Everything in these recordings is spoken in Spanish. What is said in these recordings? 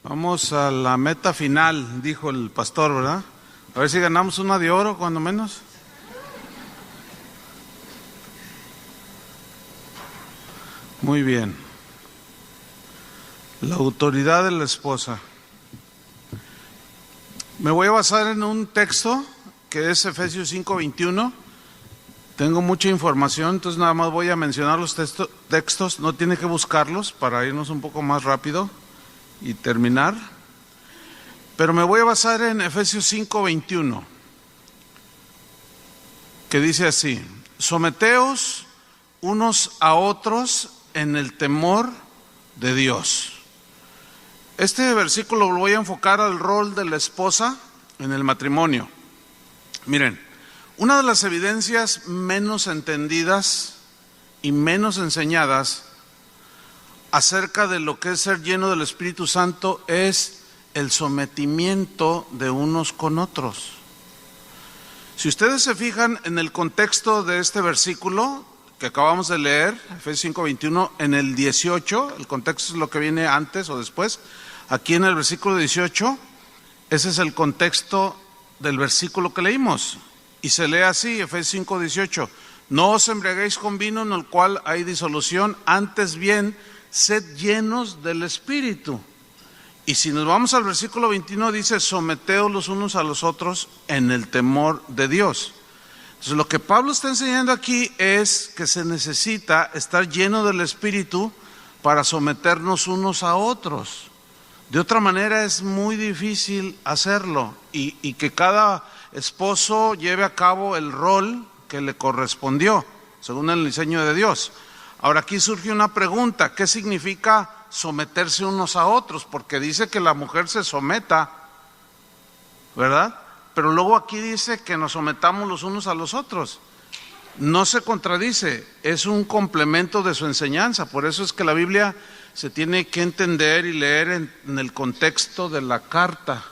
Vamos a la meta final, dijo el pastor, ¿verdad? A ver si ganamos una de oro, cuando menos. Muy bien. La autoridad de la esposa. Me voy a basar en un texto que es Efesios 5:21. Tengo mucha información, entonces nada más voy a mencionar los textos. No tiene que buscarlos para irnos un poco más rápido y terminar. Pero me voy a basar en Efesios 5:21, que dice así: someteos unos a otros en el temor de Dios. Este versículo lo voy a enfocar al rol de la esposa en el matrimonio. Miren, una de las evidencias menos entendidas y menos enseñadas acerca de lo que es ser lleno del Espíritu Santo es el sometimiento de unos con otros. Si ustedes se fijan en el contexto de este versículo que acabamos de leer, Efesios 5:21, en el 18, el contexto es lo que viene antes o después. Aquí en el versículo 18, ese es el contexto del versículo que leímos. Y se lee así, Efesios 5:18: no os embriaguéis con vino en el cual hay disolución, antes bien, sed llenos del Espíritu. Y si nos vamos al versículo 21, dice: someteos los unos a los otros en el temor de Dios. Entonces lo que Pablo está enseñando aquí es que se necesita estar lleno del Espíritu para someternos unos a otros. De otra manera es muy difícil hacerlo y que cada esposo lleve a cabo el rol que le correspondió, según el diseño de Dios. Ahora aquí surge una pregunta: ¿qué significa someterse unos a otros? Porque dice que la mujer se someta, ¿verdad? Pero luego aquí dice que nos sometamos los unos a los otros. No se contradice, es un complemento de su enseñanza. Por eso es que la Biblia se tiene que entender y leer en el contexto de la carta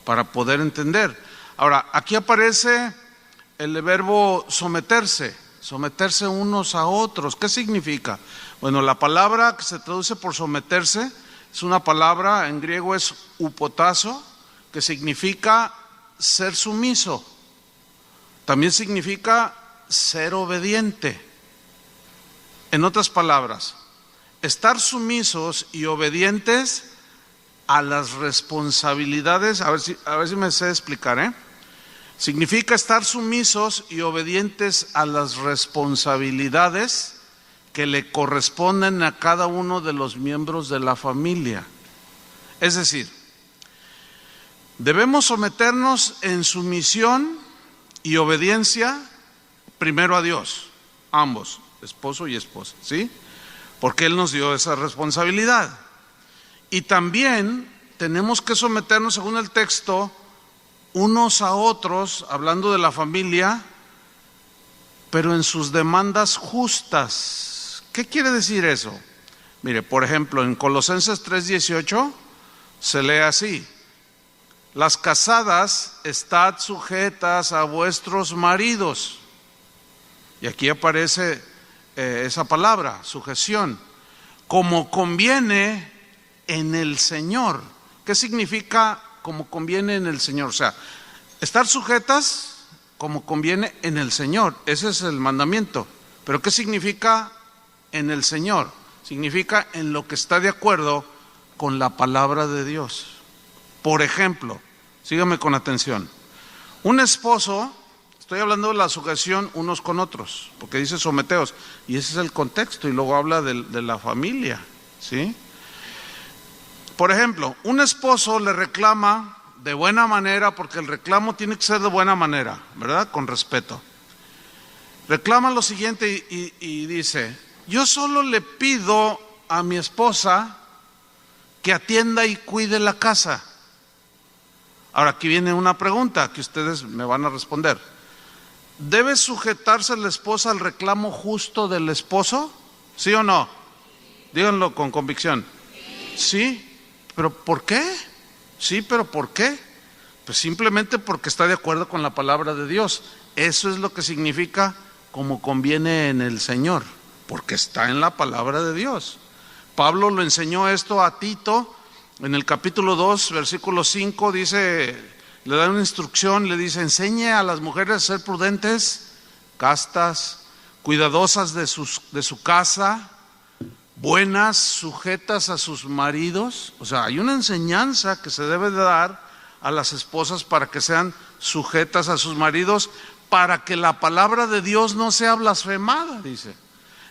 para poder entender. Ahora, aquí aparece el verbo someterse, someterse unos a otros. ¿Qué significa? Bueno, la palabra que se traduce por someterse es una palabra, en griego es hupotazo, que significa ser sumiso. También significa ser obediente. En otras palabras, estar sumisos y obedientes a las responsabilidades. A ver si me sé explicar, Significa estar sumisos y obedientes a las responsabilidades que le corresponden a cada uno de los miembros de la familia. Es decir, debemos someternos en sumisión y obediencia primero a Dios, ambos, esposo y esposa, ¿sí? Porque Él nos dio esa responsabilidad. Y también tenemos que someternos, según el texto, unos a otros, hablando de la familia, pero en sus demandas justas. ¿Qué quiere decir eso? Mire, por ejemplo, en Colosenses 3:18 se lee así: las casadas, estad sujetas a vuestros maridos. Y aquí aparece esa palabra, sujeción, como conviene en el Señor. ¿Qué significa como conviene en el Señor? O sea, estar sujetas como conviene en el Señor. Ese es el mandamiento. Pero ¿qué significa en el Señor? Significa en lo que está de acuerdo con la palabra de Dios. Por ejemplo, sígame con atención. Un esposo, estoy hablando de la sujeción unos con otros, porque dice someteos, y ese es el contexto, y luego habla de la familia, ¿sí? Por ejemplo, un esposo le reclama de buena manera, porque el reclamo tiene que ser de buena manera, ¿verdad? Con respeto. Reclama lo siguiente y dice: yo solo le pido a mi esposa que atienda y cuide la casa. Ahora aquí viene una pregunta que ustedes me van a responder. ¿Debe sujetarse la esposa al reclamo justo del esposo? ¿Sí o no? Díganlo con convicción. Sí, pero ¿por qué? Sí, pero ¿por qué? Pues simplemente porque está de acuerdo con la palabra de Dios. Eso es lo que significa como conviene en el Señor, porque está en la palabra de Dios. Pablo lo enseñó esto a Tito En el capítulo 2, versículo 5 dice, le da una instrucción, le dice, enseñe a las mujeres a ser prudentes, castas, cuidadosas de su casa, buenas, sujetas a sus maridos. O sea, hay una enseñanza que se debe de dar a las esposas para que sean sujetas a sus maridos, para que la palabra de Dios no sea blasfemada, dice.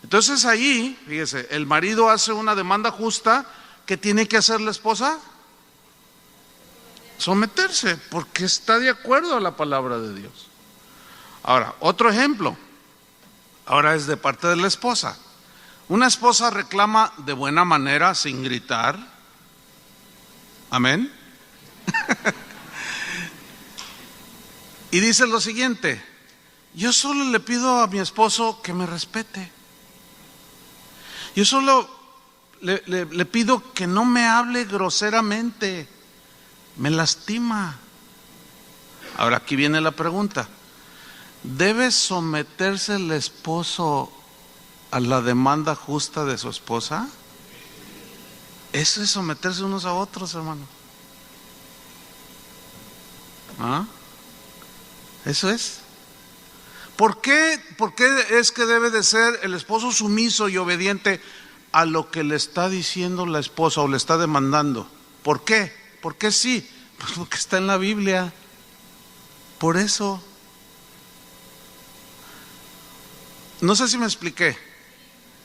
Entonces ahí, fíjese, el marido hace una demanda justa. ¿Qué tiene que hacer la esposa? Someterse, porque está de acuerdo a la palabra de Dios. Ahora, otro ejemplo, ahora es de parte de la esposa. Una esposa reclama de buena manera, sin gritar. Amén. Y dice lo siguiente: yo solo le pido a mi esposo que me respete. Yo solo le pido que no me hable groseramente, me lastima. Ahora aquí viene la pregunta: ¿debe someterse el esposo a la demanda justa de su esposa? Eso es someterse unos a otros, hermano. ¿Ah? Eso es. ¿Por qué es que debe de ser el esposo sumiso y obediente a lo que le está diciendo la esposa o le está demandando? ¿Por qué? ¿Por qué sí? Pues porque está en la Biblia. Por eso. No sé si me expliqué.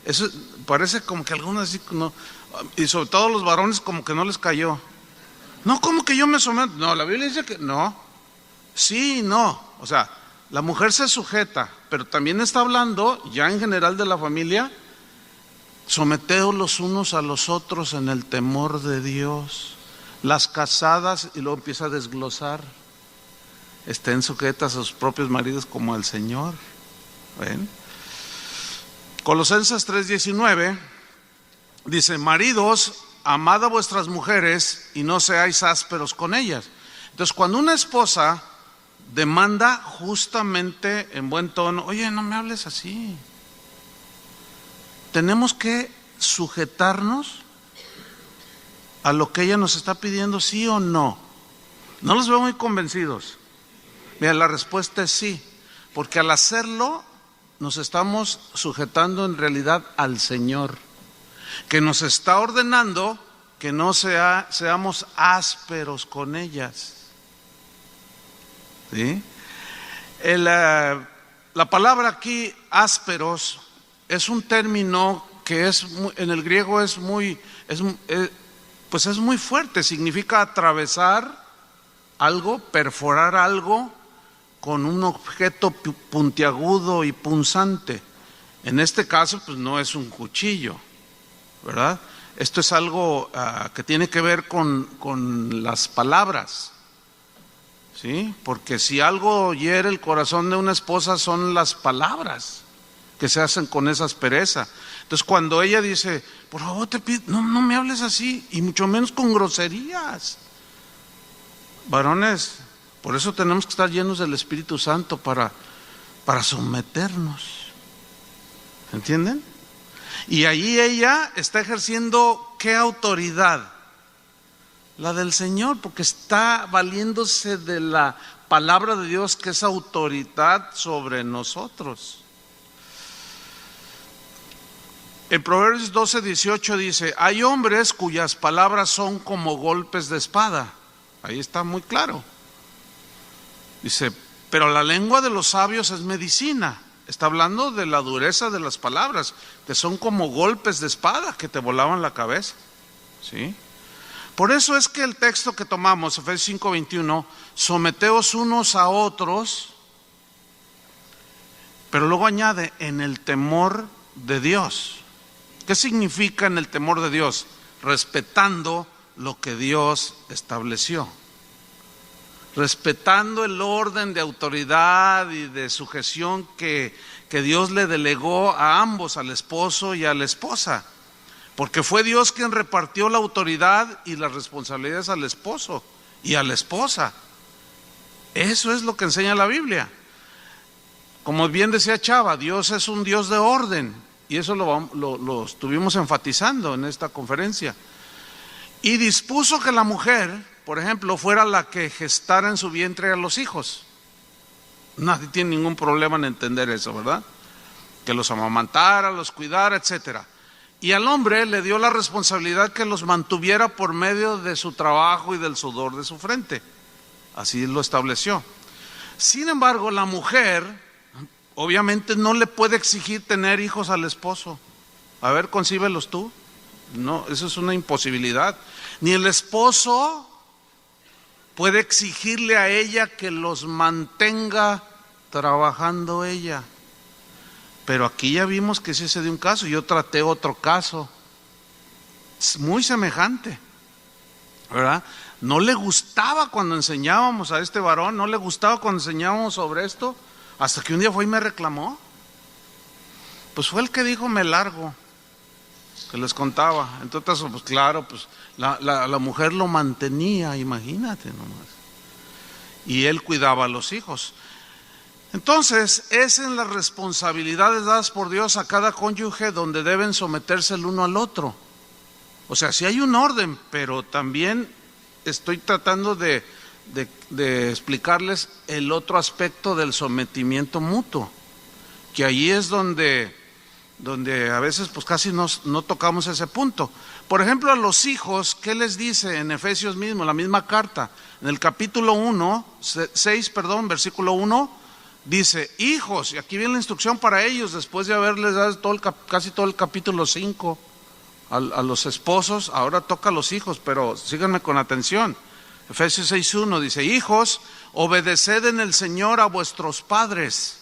Eso parece como que algunos así, no, y sobre todo los varones como que no les cayó. No, como que yo me someto. No, la Biblia dice que no. Sí, no. O sea, la mujer se sujeta, pero también está hablando ya en general de la familia. Someteos los unos a los otros en el temor de Dios. Las casadas, y luego empieza a desglosar, estén sujetas a sus propios maridos como al Señor. ¿Ven? Colosenses 3:19 dice: maridos, amad a vuestras mujeres y no seáis ásperos con ellas. Entonces, cuando una esposa demanda justamente en buen tono, oye, no me hables así, tenemos que sujetarnos a lo que ella nos está pidiendo, ¿sí o no? No los veo muy convencidos. Mira, la respuesta es sí, porque al hacerlo nos estamos sujetando en realidad al Señor, que nos está ordenando que no seamos ásperos con ellas. ¿Sí? La palabra aquí, ásperos, es un término que en el griego es muy fuerte. Significa atravesar algo, perforar algo con un objeto puntiagudo y punzante. En este caso, pues no es un cuchillo, ¿verdad? Esto es algo que tiene que ver con las palabras, ¿sí? Porque si algo hiere el corazón de una esposa son las palabras que se hacen con esa aspereza. Entonces, cuando ella dice, por favor te pido, no me hables así, y mucho menos con groserías. Varones, por eso tenemos que estar llenos del Espíritu Santo para someternos. ¿Entienden? Y ahí ella está ejerciendo ¿qué autoridad? La del Señor, porque está valiéndose de la palabra de Dios, que es autoridad sobre nosotros. En Proverbios 12:18 dice: hay hombres cuyas palabras son como golpes de espada. Ahí está muy claro. Dice, pero la lengua de los sabios es medicina. Está hablando de la dureza de las palabras, que son como golpes de espada que te volaban la cabeza. ¿Sí? Por eso es que el texto que tomamos, Efesios 5:21, someteos unos a otros, pero luego añade, en el temor de Dios. ¿Qué significa en el temor de Dios? Respetando lo que Dios estableció, respetando el orden de autoridad y de sujeción que Dios le delegó a ambos, al esposo y a la esposa, porque fue Dios quien repartió la autoridad y las responsabilidades al esposo y a la esposa. Eso es lo que enseña la Biblia. Como bien decía Chava, Dios es un Dios de orden, y eso lo estuvimos enfatizando en esta conferencia. Y dispuso que la mujer, por ejemplo, fuera la que gestara en su vientre a los hijos. Nadie tiene ningún problema en entender eso, ¿verdad? Que los amamantara, los cuidara, etcétera. Y al hombre le dio la responsabilidad que los mantuviera por medio de su trabajo y del sudor de su frente. Así lo estableció. Sin embargo, la mujer obviamente no le puede exigir tener hijos al esposo. A ver, concíbelos tú. No, eso es una imposibilidad. Ni el esposo puede exigirle a ella que los mantenga trabajando ella. Pero aquí ya vimos que sí se dio un caso. Yo traté otro caso. Es muy semejante, ¿verdad? No le gustaba cuando enseñábamos a este varón, no le gustaba cuando enseñábamos sobre esto, hasta que un día fue y me reclamó. Pues fue el que dijo, me largo, que les contaba. Entonces, pues claro, pues la mujer lo mantenía, imagínate nomás. Y él cuidaba a los hijos. Entonces, es en las responsabilidades dadas por Dios a cada cónyuge donde deben someterse el uno al otro. O sea, sí hay un orden, pero también estoy tratando de explicarles el otro aspecto del sometimiento mutuo, que allí es donde a veces pues casi no tocamos ese punto. Por ejemplo, a los hijos, ¿qué les dice en Efesios mismo, la misma carta? En el capítulo 6, versículo 1, dice, hijos, y aquí viene la instrucción para ellos, después de haberles dado casi todo el capítulo 5 a los esposos, ahora toca a los hijos, pero síganme con atención. Efesios 6:1 dice, hijos, obedeced en el Señor a vuestros padres.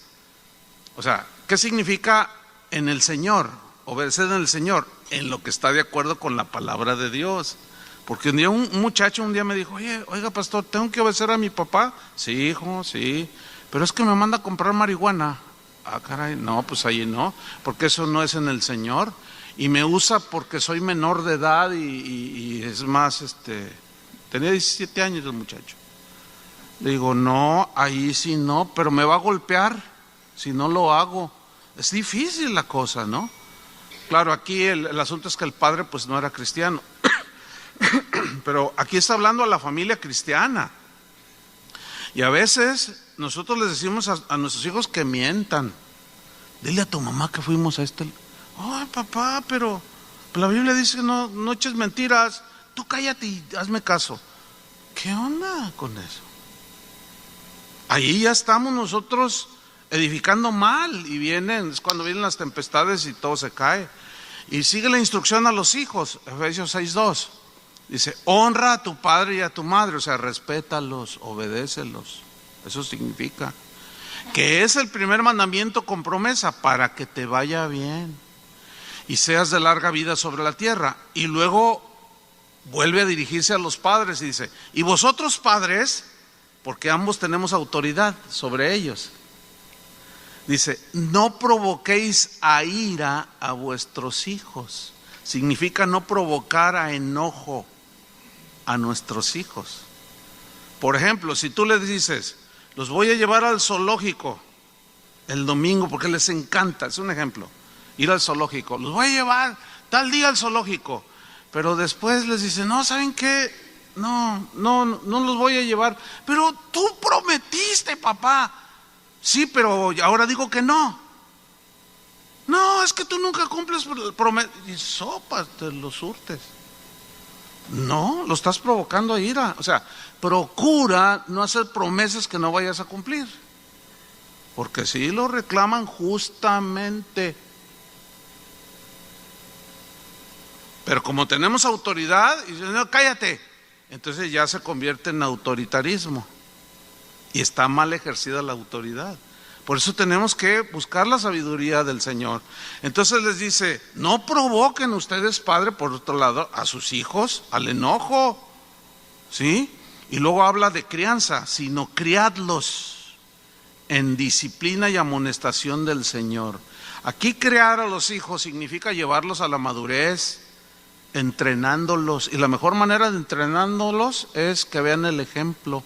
O sea, ¿qué significa en el Señor? Obedeced en el Señor, en lo que está de acuerdo con la palabra de Dios. Porque un día un muchacho me dijo, oiga pastor, ¿tengo que obedecer a mi papá? Sí, hijo, sí. Pero es que me manda a comprar marihuana. Ah, caray, no, pues ahí no, porque eso no es en el Señor. Y me usa porque soy menor de edad y es más, tenía 17 años el muchacho. Le digo, no, ahí sí no, pero me va a golpear si no lo hago. Es difícil la cosa, ¿no? Claro, aquí el asunto es que el padre pues no era cristiano. Pero aquí está hablando a la familia cristiana. Y a veces nosotros les decimos a nuestros hijos que mientan. Dile a tu mamá que fuimos a Ay, papá, pero la Biblia dice que no eches mentiras. Tú cállate y hazme caso. ¿Qué onda con eso? Ahí ya estamos nosotros edificando mal y es cuando vienen las tempestades y todo se cae. Y sigue la instrucción a los hijos, Efesios 6:2. Dice, honra a tu padre y a tu madre, o sea, respétalos, obedécelos. Eso significa que es el primer mandamiento con promesa para que te vaya bien y seas de larga vida sobre la tierra. Y luego vuelve a dirigirse a los padres y dice, y vosotros padres, porque ambos tenemos autoridad sobre ellos. Dice, no provoquéis a ira a vuestros hijos. Significa no provocar a enojo a nuestros hijos. Por ejemplo, si tú les dices, los voy a llevar al zoológico el domingo porque les encanta, es un ejemplo, ir al zoológico, los voy a llevar tal día al zoológico, pero después les dicen, no, ¿saben qué? No los voy a llevar, pero tú prometiste, papá. Sí, pero ahora digo que no. No, es que tú nunca cumples y sopas, te lo surtes. No, lo estás provocando a ira. O sea, procura no hacer promesas que no vayas a cumplir, porque si lo reclaman justamente. Pero como tenemos autoridad, y dicen, no, cállate, entonces ya se convierte en autoritarismo y está mal ejercida la autoridad. Por eso tenemos que buscar la sabiduría del Señor. Entonces les dice, no provoquen ustedes, padre, por otro lado, a sus hijos al enojo, ¿sí? Y luego habla de crianza, sino criadlos en disciplina y amonestación del Señor. Aquí criar a los hijos significa llevarlos a la madurez, entrenándolos. Y la mejor manera de entrenándolos es que vean el ejemplo.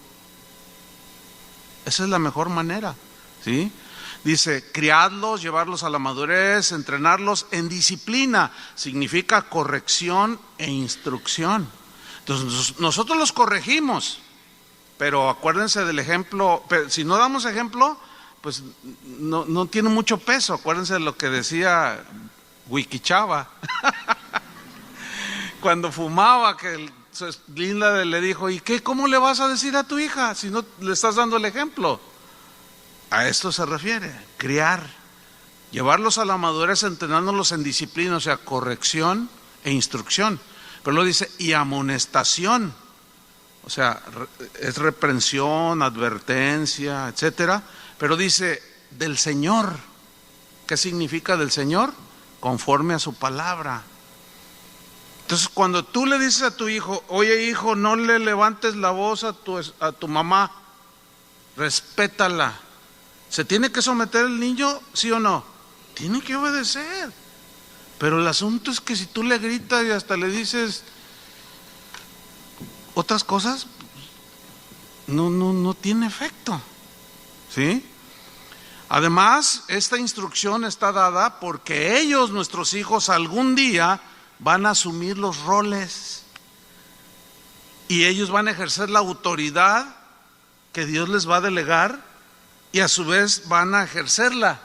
Esa es la mejor manera. ¿Sí? Dice, criadlos, llevarlos a la madurez, entrenarlos en disciplina, significa corrección e instrucción. Entonces nosotros los corregimos, pero acuérdense del ejemplo. Si no damos ejemplo, pues no tiene mucho peso. Acuérdense de lo que decía Wikichava cuando fumaba, que Linda le dijo: ¿y qué? ¿Cómo le vas a decir a tu hija si no le estás dando el ejemplo? A esto se refiere, criar, llevarlos a la madurez, entrenándolos en disciplina, o sea, corrección e instrucción. Pero luego dice, y amonestación, o sea, es reprensión, advertencia, etcétera. Pero dice, del Señor. ¿Qué significa del Señor? Conforme a su palabra. Entonces, cuando tú le dices a tu hijo: oye, hijo, no le levantes la voz a tu mamá, respétala. ¿Se tiene que someter el niño, sí o no? Tiene que obedecer. Pero el asunto es que si tú le gritas y hasta le dices otras cosas, no tiene efecto, ¿sí? Además, esta instrucción está dada porque ellos, nuestros hijos, algún día van a asumir los roles y ellos van a ejercer la autoridad que Dios les va a delegar, y a su vez van a ejercerla,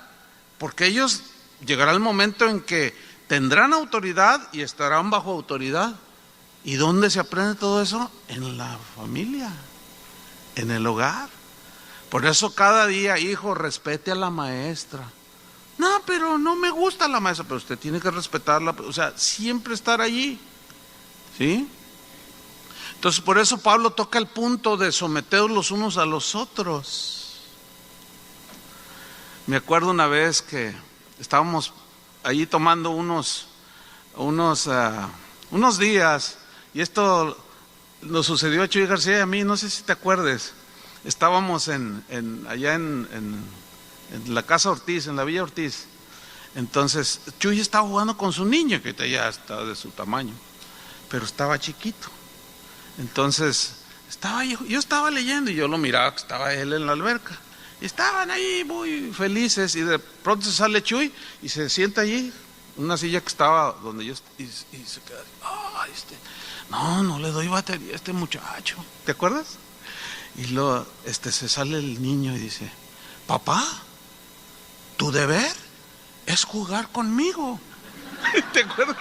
porque ellos llegará el momento en que tendrán autoridad y estarán bajo autoridad. ¿Y dónde se aprende todo eso? En la familia, en el hogar. Por eso cada día: hijo, respete a la maestra. No, pero no me gusta la maestra. Pero usted tiene que respetarla, o sea, siempre estar allí, ¿sí? Entonces, por eso Pablo toca el punto de someteos los unos a los otros. Me acuerdo una vez que estábamos allí tomando unos días, y esto nos sucedió a Chuy García y a mí, no sé si te acuerdes. Estábamos allá en la casa Ortiz, en la Villa Ortiz. Entonces Chuy estaba jugando con su niño, que ya está de su tamaño, pero estaba chiquito. Entonces yo estaba leyendo y yo lo miraba, que estaba él en la alberca. Y estaban ahí muy felices, y de pronto se sale Chuy y se sienta allí, en una silla que estaba donde yo, y se queda: no le doy batería a este muchacho. ¿Te acuerdas? Y luego se sale el niño y dice: papá, tu deber es jugar conmigo. ¿Te acuerdas?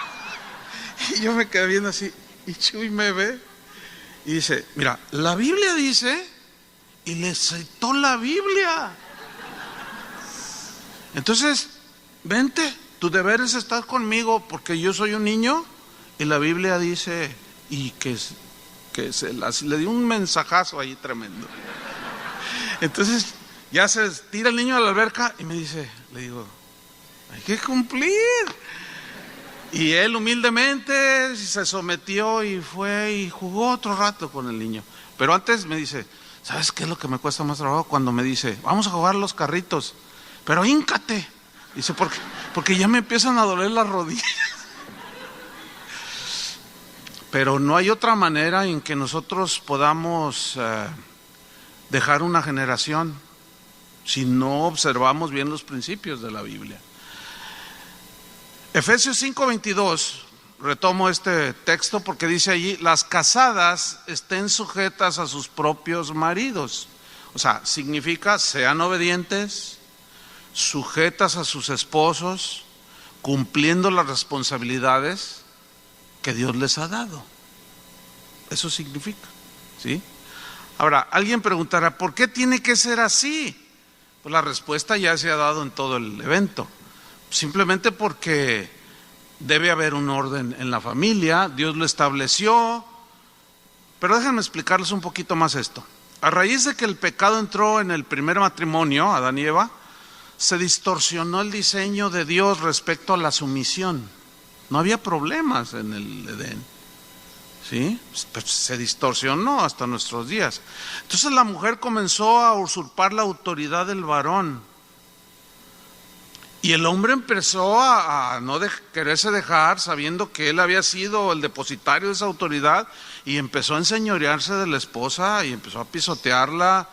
Y yo me quedé viendo así, y Chuy me ve y dice: mira, la Biblia dice... Y le citó la Biblia. Entonces, vente, tu deber es estar conmigo porque yo soy un niño, y la Biblia dice, y le dio un mensajazo ahí tremendo. Entonces ya se tira el niño a la alberca y le digo: hay que cumplir. Y él humildemente se sometió y fue y jugó otro rato con el niño. Pero antes me dice: ¿sabes qué es lo que me cuesta más trabajo? Cuando me dice: vamos a jugar los carritos, pero híncate. Dice: porque ya me empiezan a doler las rodillas. Pero no hay otra manera en que nosotros podamos dejar una generación si no observamos bien los principios de la Biblia. Efesios 5:22. Retomo este texto porque dice allí: las casadas estén sujetas a sus propios maridos. O sea, significa sean obedientes, sujetas a sus esposos, cumpliendo las responsabilidades que Dios les ha dado. Eso significa, ¿sí? Ahora, alguien preguntará: ¿por qué tiene que ser así? Pues la respuesta ya se ha dado en todo el evento. Simplemente porque debe haber un orden en la familia, Dios lo estableció. Pero déjenme explicarles un poquito más esto. A raíz de que el pecado entró en el primer matrimonio, Adán y Eva, se distorsionó el diseño de Dios respecto a la sumisión. No había problemas en el Edén, ¿sí? Pues se distorsionó hasta nuestros días. Entonces la mujer comenzó a usurpar la autoridad del varón. Y el hombre empezó a no quererse dejar, sabiendo que él había sido el depositario de esa autoridad, y empezó a enseñorearse de la esposa y empezó a pisotearla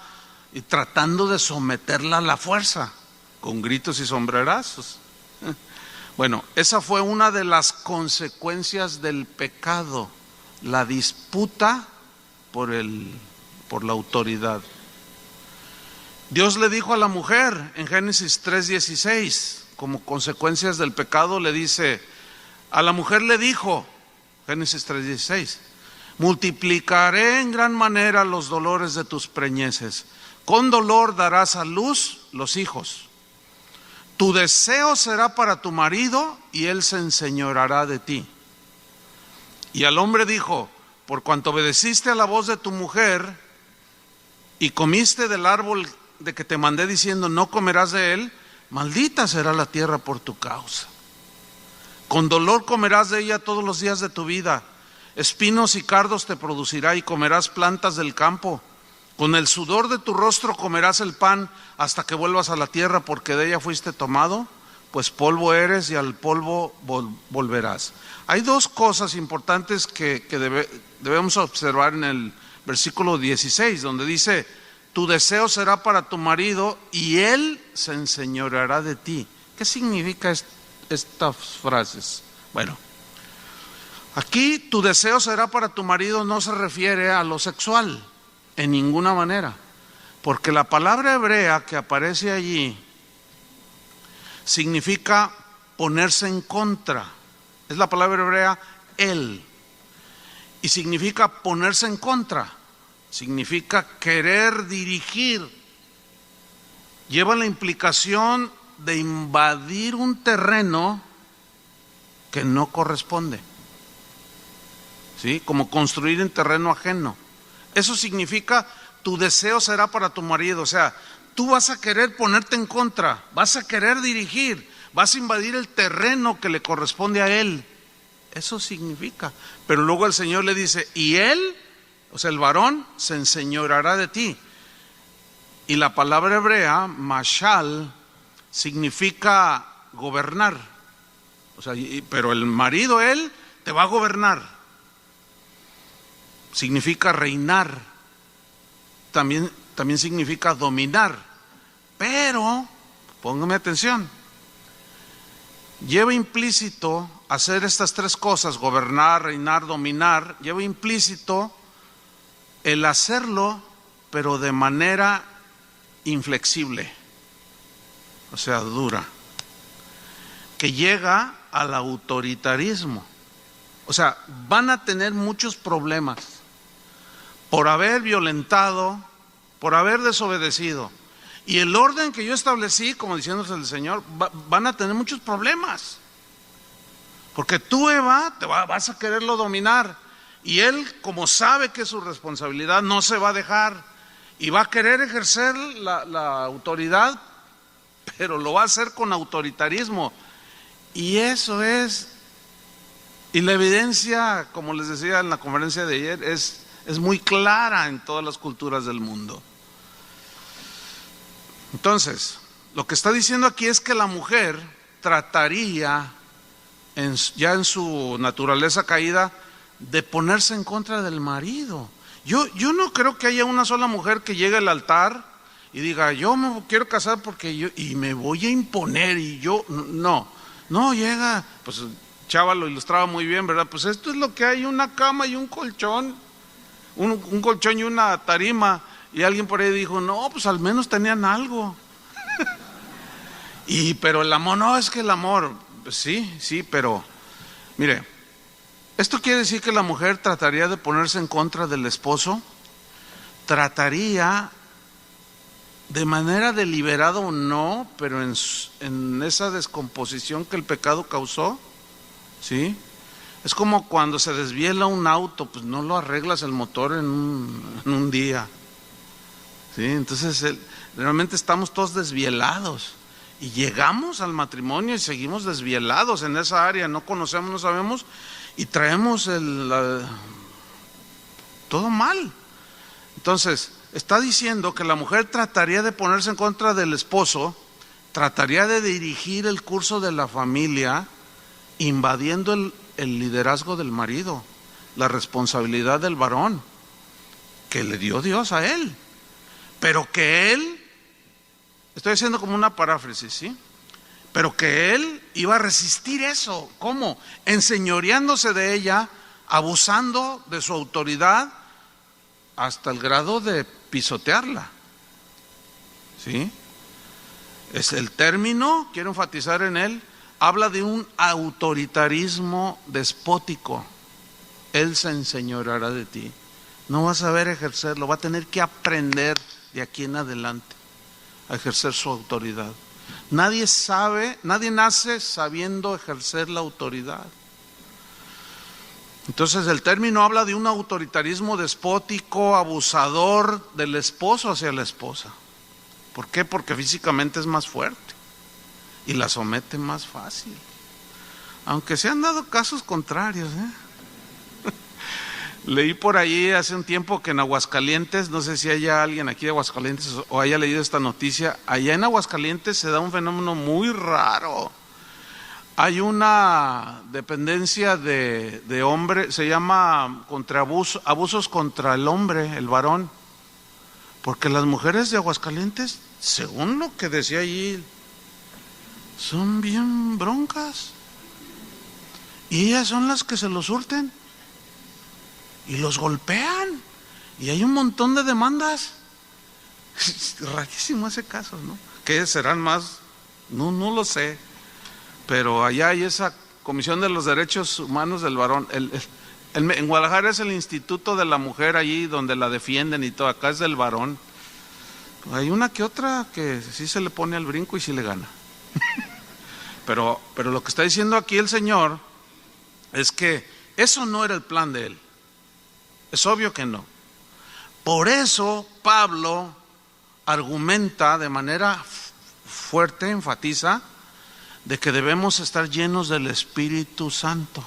y tratando de someterla a la fuerza, con gritos y sombrerazos. Bueno, esa fue una de las consecuencias del pecado. la disputa por la autoridad. Dios le dijo a la mujer en Génesis 3:16, como consecuencias del pecado, le dice, a la mujer le dijo, Génesis 3:16, multiplicaré en gran manera los dolores de tus preñeces, con dolor darás a luz los hijos. Tu deseo será para tu marido y él se enseñoreará de ti. Y al hombre dijo, por cuanto obedeciste a la voz de tu mujer y comiste del árbol de que te mandé diciendo, no comerás de él, maldita será la tierra por tu causa. Con dolor comerás de ella todos los días de tu vida. Espinos y cardos te producirá y comerás plantas del campo. Con el sudor de tu rostro comerás el pan hasta que vuelvas a la tierra, porque de ella fuiste tomado, pues polvo eres y al polvo volverás. Hay dos cosas importantes que debemos observar en el versículo 16, donde dice, tu deseo será para tu marido y él se enseñoreará de ti. ¿Qué significa estas frases? Bueno, aquí tu deseo será para tu marido no se refiere a lo sexual en ninguna manera, porque la palabra hebrea que aparece allí significa ponerse en contra. Es la palabra hebrea él, y significa ponerse en contra, significa querer dirigir, lleva la implicación de invadir un terreno que no corresponde, ¿sí? Como construir en terreno ajeno. Eso significa tu deseo será para tu marido, o sea, tú vas a querer ponerte en contra, vas a querer dirigir, vas a invadir el terreno que le corresponde a él. Eso significa. Pero luego el Señor le dice, y él, o sea, el varón, se enseñoreará de ti. Y la palabra hebrea, mashal, significa gobernar. O sea, pero el marido, él, te va a gobernar. Significa reinar. También significa dominar. Pero, póngame atención, lleva implícito hacer estas tres cosas, gobernar, reinar, dominar, lleva implícito el hacerlo, pero de manera inflexible, o sea, dura, que llega al autoritarismo. O sea, van a tener muchos problemas por haber violentado, por haber desobedecido. Y el orden que yo establecí, como diciéndose el Señor, van a tener muchos problemas. Porque tú, Eva, vas a quererlo dominar. Y él, como sabe que es su responsabilidad, no se va a dejar. Y va a querer ejercer la autoridad, pero lo va a hacer con autoritarismo. Y eso es, y la evidencia, como les decía en la conferencia de ayer, es muy clara en todas las culturas del mundo. Entonces, lo que está diciendo aquí es que la mujer trataría, ya en su naturaleza caída, de ponerse en contra del marido. Yo no creo que haya una sola mujer que llegue al altar y diga, yo me quiero casar porque y me voy a imponer, y yo, no llega, pues Chava lo ilustraba muy bien, ¿verdad? Pues esto es lo que hay, una cama y un colchón, un colchón y una tarima. Y alguien por ahí dijo, no, pues al menos tenían algo. Pero el amor, no, es que el amor, pues sí, pero mire, esto quiere decir que la mujer trataría de ponerse en contra del esposo, trataría de manera deliberada o no, pero en esa descomposición que el pecado causó, ¿sí? Es como cuando se desviela un auto, pues no lo arreglas el motor en un día. ¿Sí? Entonces realmente estamos todos desvielados y llegamos al matrimonio y seguimos desvielados en esa área, no conocemos, no sabemos y traemos todo mal. Entonces está diciendo que la mujer trataría de ponerse en contra del esposo, trataría de dirigir el curso de la familia, invadiendo el liderazgo del marido, la responsabilidad del varón que le dio Dios a él. Pero que él, estoy haciendo como una paráfrasis, ¿sí? Pero que él iba a resistir eso. ¿Cómo? Enseñoreándose de ella abusando de su autoridad hasta el grado de pisotearla. ¿Sí? Es el término, quiero enfatizar en él, habla de un autoritarismo despótico. Él se enseñoreará de ti. No vas a saber ejercerlo, va a tener que aprender de aquí en adelante a ejercer su autoridad. Nadie nace sabiendo ejercer la autoridad. Entonces el término habla de un autoritarismo despótico, abusador del esposo hacia la esposa. ¿Por qué? Porque físicamente es más fuerte y la somete más fácil. Aunque se han dado casos contrarios, Leí por ahí hace un tiempo que en Aguascalientes, no sé si haya alguien aquí de Aguascalientes o haya leído esta noticia, allá en Aguascalientes se da un fenómeno muy raro. Hay una dependencia de hombre, se llama abusos contra el hombre, el varón, porque las mujeres de Aguascalientes, según lo que decía allí, son bien broncas, y ellas son las que se los surten y los golpean, y hay un montón de demandas. Rarísimo ese caso, ¿no? ¿Qué serán más? No lo sé, pero allá hay esa Comisión de los Derechos Humanos del Varón. En Guadalajara es el Instituto de la Mujer, allí donde la defienden y todo. Acá es del varón. Hay una que otra que sí se le pone al brinco y sí le gana. Pero lo que está diciendo aquí el Señor es que eso no era el plan de Él. Es obvio que no. Por eso Pablo argumenta de manera fuerte, enfatiza, de que debemos estar llenos del Espíritu Santo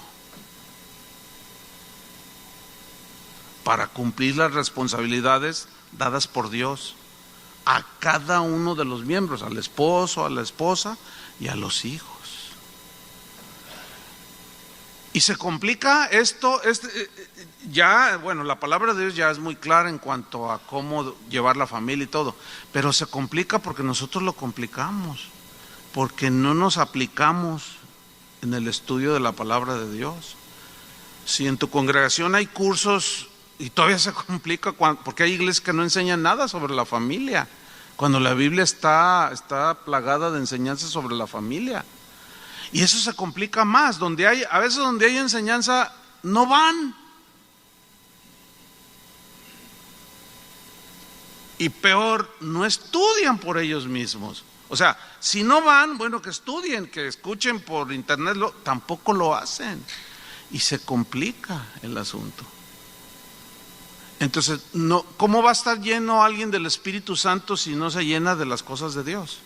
para cumplir las responsabilidades dadas por Dios a cada uno de los miembros, al esposo, a la esposa y a los hijos. Y se complica esto, ya, bueno, la palabra de Dios ya es muy clara en cuanto a cómo llevar la familia y todo, pero se complica porque nosotros lo complicamos, porque no nos aplicamos en el estudio de la palabra de Dios. Si en tu congregación hay cursos y todavía se complica, porque hay iglesias que no enseñan nada sobre la familia, cuando la Biblia está plagada de enseñanzas sobre la familia. Y eso se complica más, a veces donde hay enseñanza no van. Y peor, no estudian por ellos mismos. O sea, si no van, bueno, que estudien, que escuchen por internet, tampoco lo hacen. Y se complica el asunto. Entonces, ¿cómo va a estar lleno alguien del Espíritu Santo si no se llena de las cosas de Dios?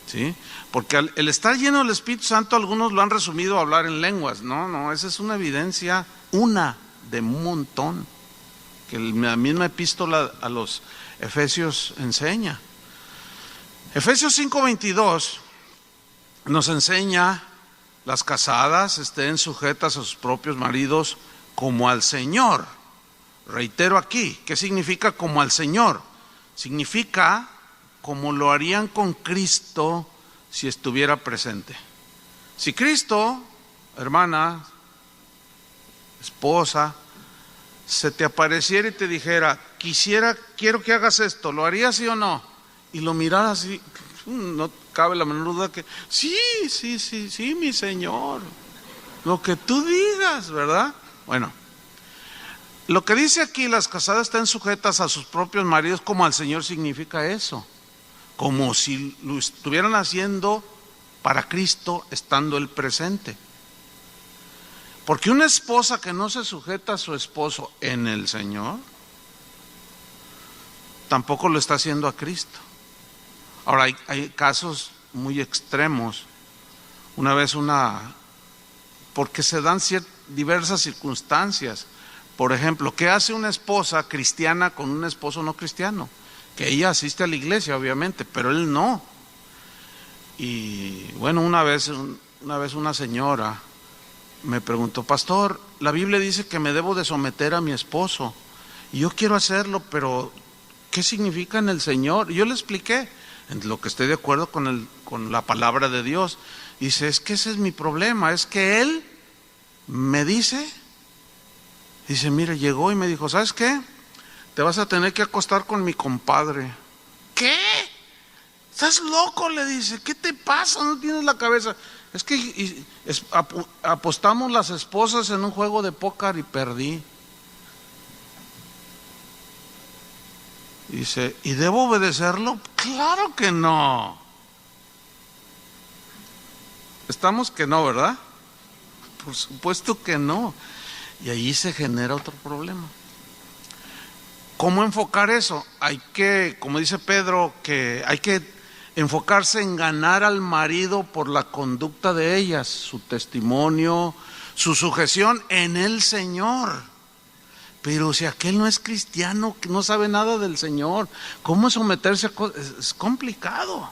¿Sí? Porque el estar lleno del Espíritu Santo, algunos lo han resumido a hablar en lenguas. No, esa es una evidencia, una de un montón, que la misma epístola a los Efesios enseña. Efesios 5:22 nos enseña: las casadas estén sujetas a sus propios maridos como al Señor. Reitero aquí, ¿qué significa como al Señor? Significa como lo harían con Cristo si estuviera presente. Si Cristo, hermana, esposa, se te apareciera y te dijera: quiero que hagas esto, ¿lo harías sí o no? Y lo miraras así, no cabe la menor duda que sí, mi Señor, lo que tú digas, ¿verdad? Bueno, lo que dice aquí, las casadas están sujetas a sus propios maridos como al Señor, significa eso, como si lo estuvieran haciendo para Cristo estando Él presente. Porque una esposa que no se sujeta a su esposo en el Señor, tampoco lo está haciendo a Cristo. Ahora hay casos muy extremos. Una vez porque se dan diversas circunstancias. Por ejemplo, ¿qué hace una esposa cristiana con un esposo no cristiano? Que ella asiste a la iglesia, obviamente, pero él no. Y bueno, una vez una señora me preguntó: pastor, la Biblia dice que me debo de someter a mi esposo, y yo quiero hacerlo, pero ¿qué significa en el Señor? Y yo le expliqué en lo que estoy de acuerdo con la palabra de Dios. Dice: es que ese es mi problema, es que Él me dice Dice, mire, llegó y me dijo, ¿sabes qué? Te vas a tener que acostar con mi compadre. ¿Qué? ¿Estás loco? Le dice, ¿qué te pasa? No tienes la cabeza. Es que apostamos las esposas en un juego de póker y perdí. Dice, ¿y debo obedecerlo? Claro que no. Estamos que no, ¿verdad? Por supuesto que no. Y ahí se genera otro problema. ¿Cómo enfocar eso? Hay que, como dice Pedro, que hay que enfocarse en ganar al marido por la conducta de ellas, su testimonio, su sujeción en el Señor. Pero si aquel no es cristiano, que no sabe nada del Señor, ¿cómo someterse a cosas? Es complicado.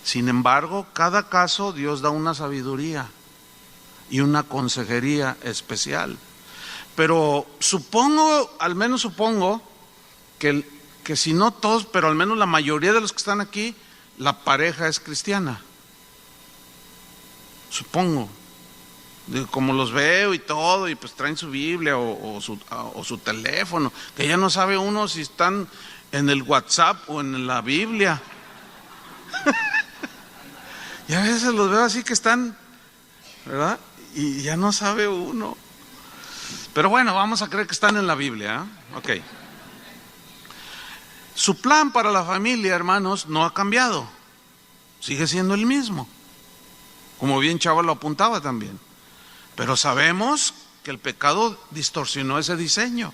Sin embargo, cada caso Dios da una sabiduría y una consejería especial. Pero supongo, al menos supongo, que si no todos, pero al menos la mayoría de los que están aquí, la pareja es cristiana. Supongo. Como los veo y todo, y pues traen su Biblia o su teléfono, que ya no sabe uno si están en el WhatsApp o en la Biblia. Y a veces los veo así que están, ¿verdad? Y ya no sabe uno. Pero bueno, vamos a creer que están en la Biblia, ¿eh? Ok. Su plan para la familia, hermanos, no ha cambiado. Sigue siendo el mismo. Como bien Chava lo apuntaba también. Pero sabemos que el pecado distorsionó ese diseño.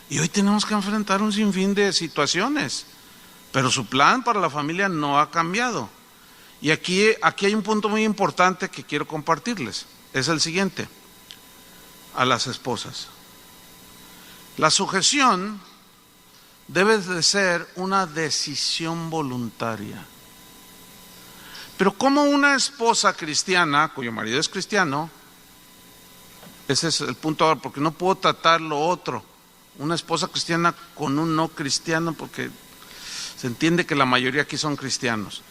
Y hoy tenemos que enfrentar un sinfín de situaciones. Pero su plan para la familia no ha cambiado. Y aquí hay un punto muy importante que quiero compartirles. Es el siguiente. A las esposas. La sujeción debe de ser una decisión voluntaria. Pero como una esposa cristiana, cuyo marido es cristiano, ese es el punto ahora, porque no puedo tratar lo otro. Una esposa cristiana con un no cristiano, porque se entiende que la mayoría aquí son cristianos.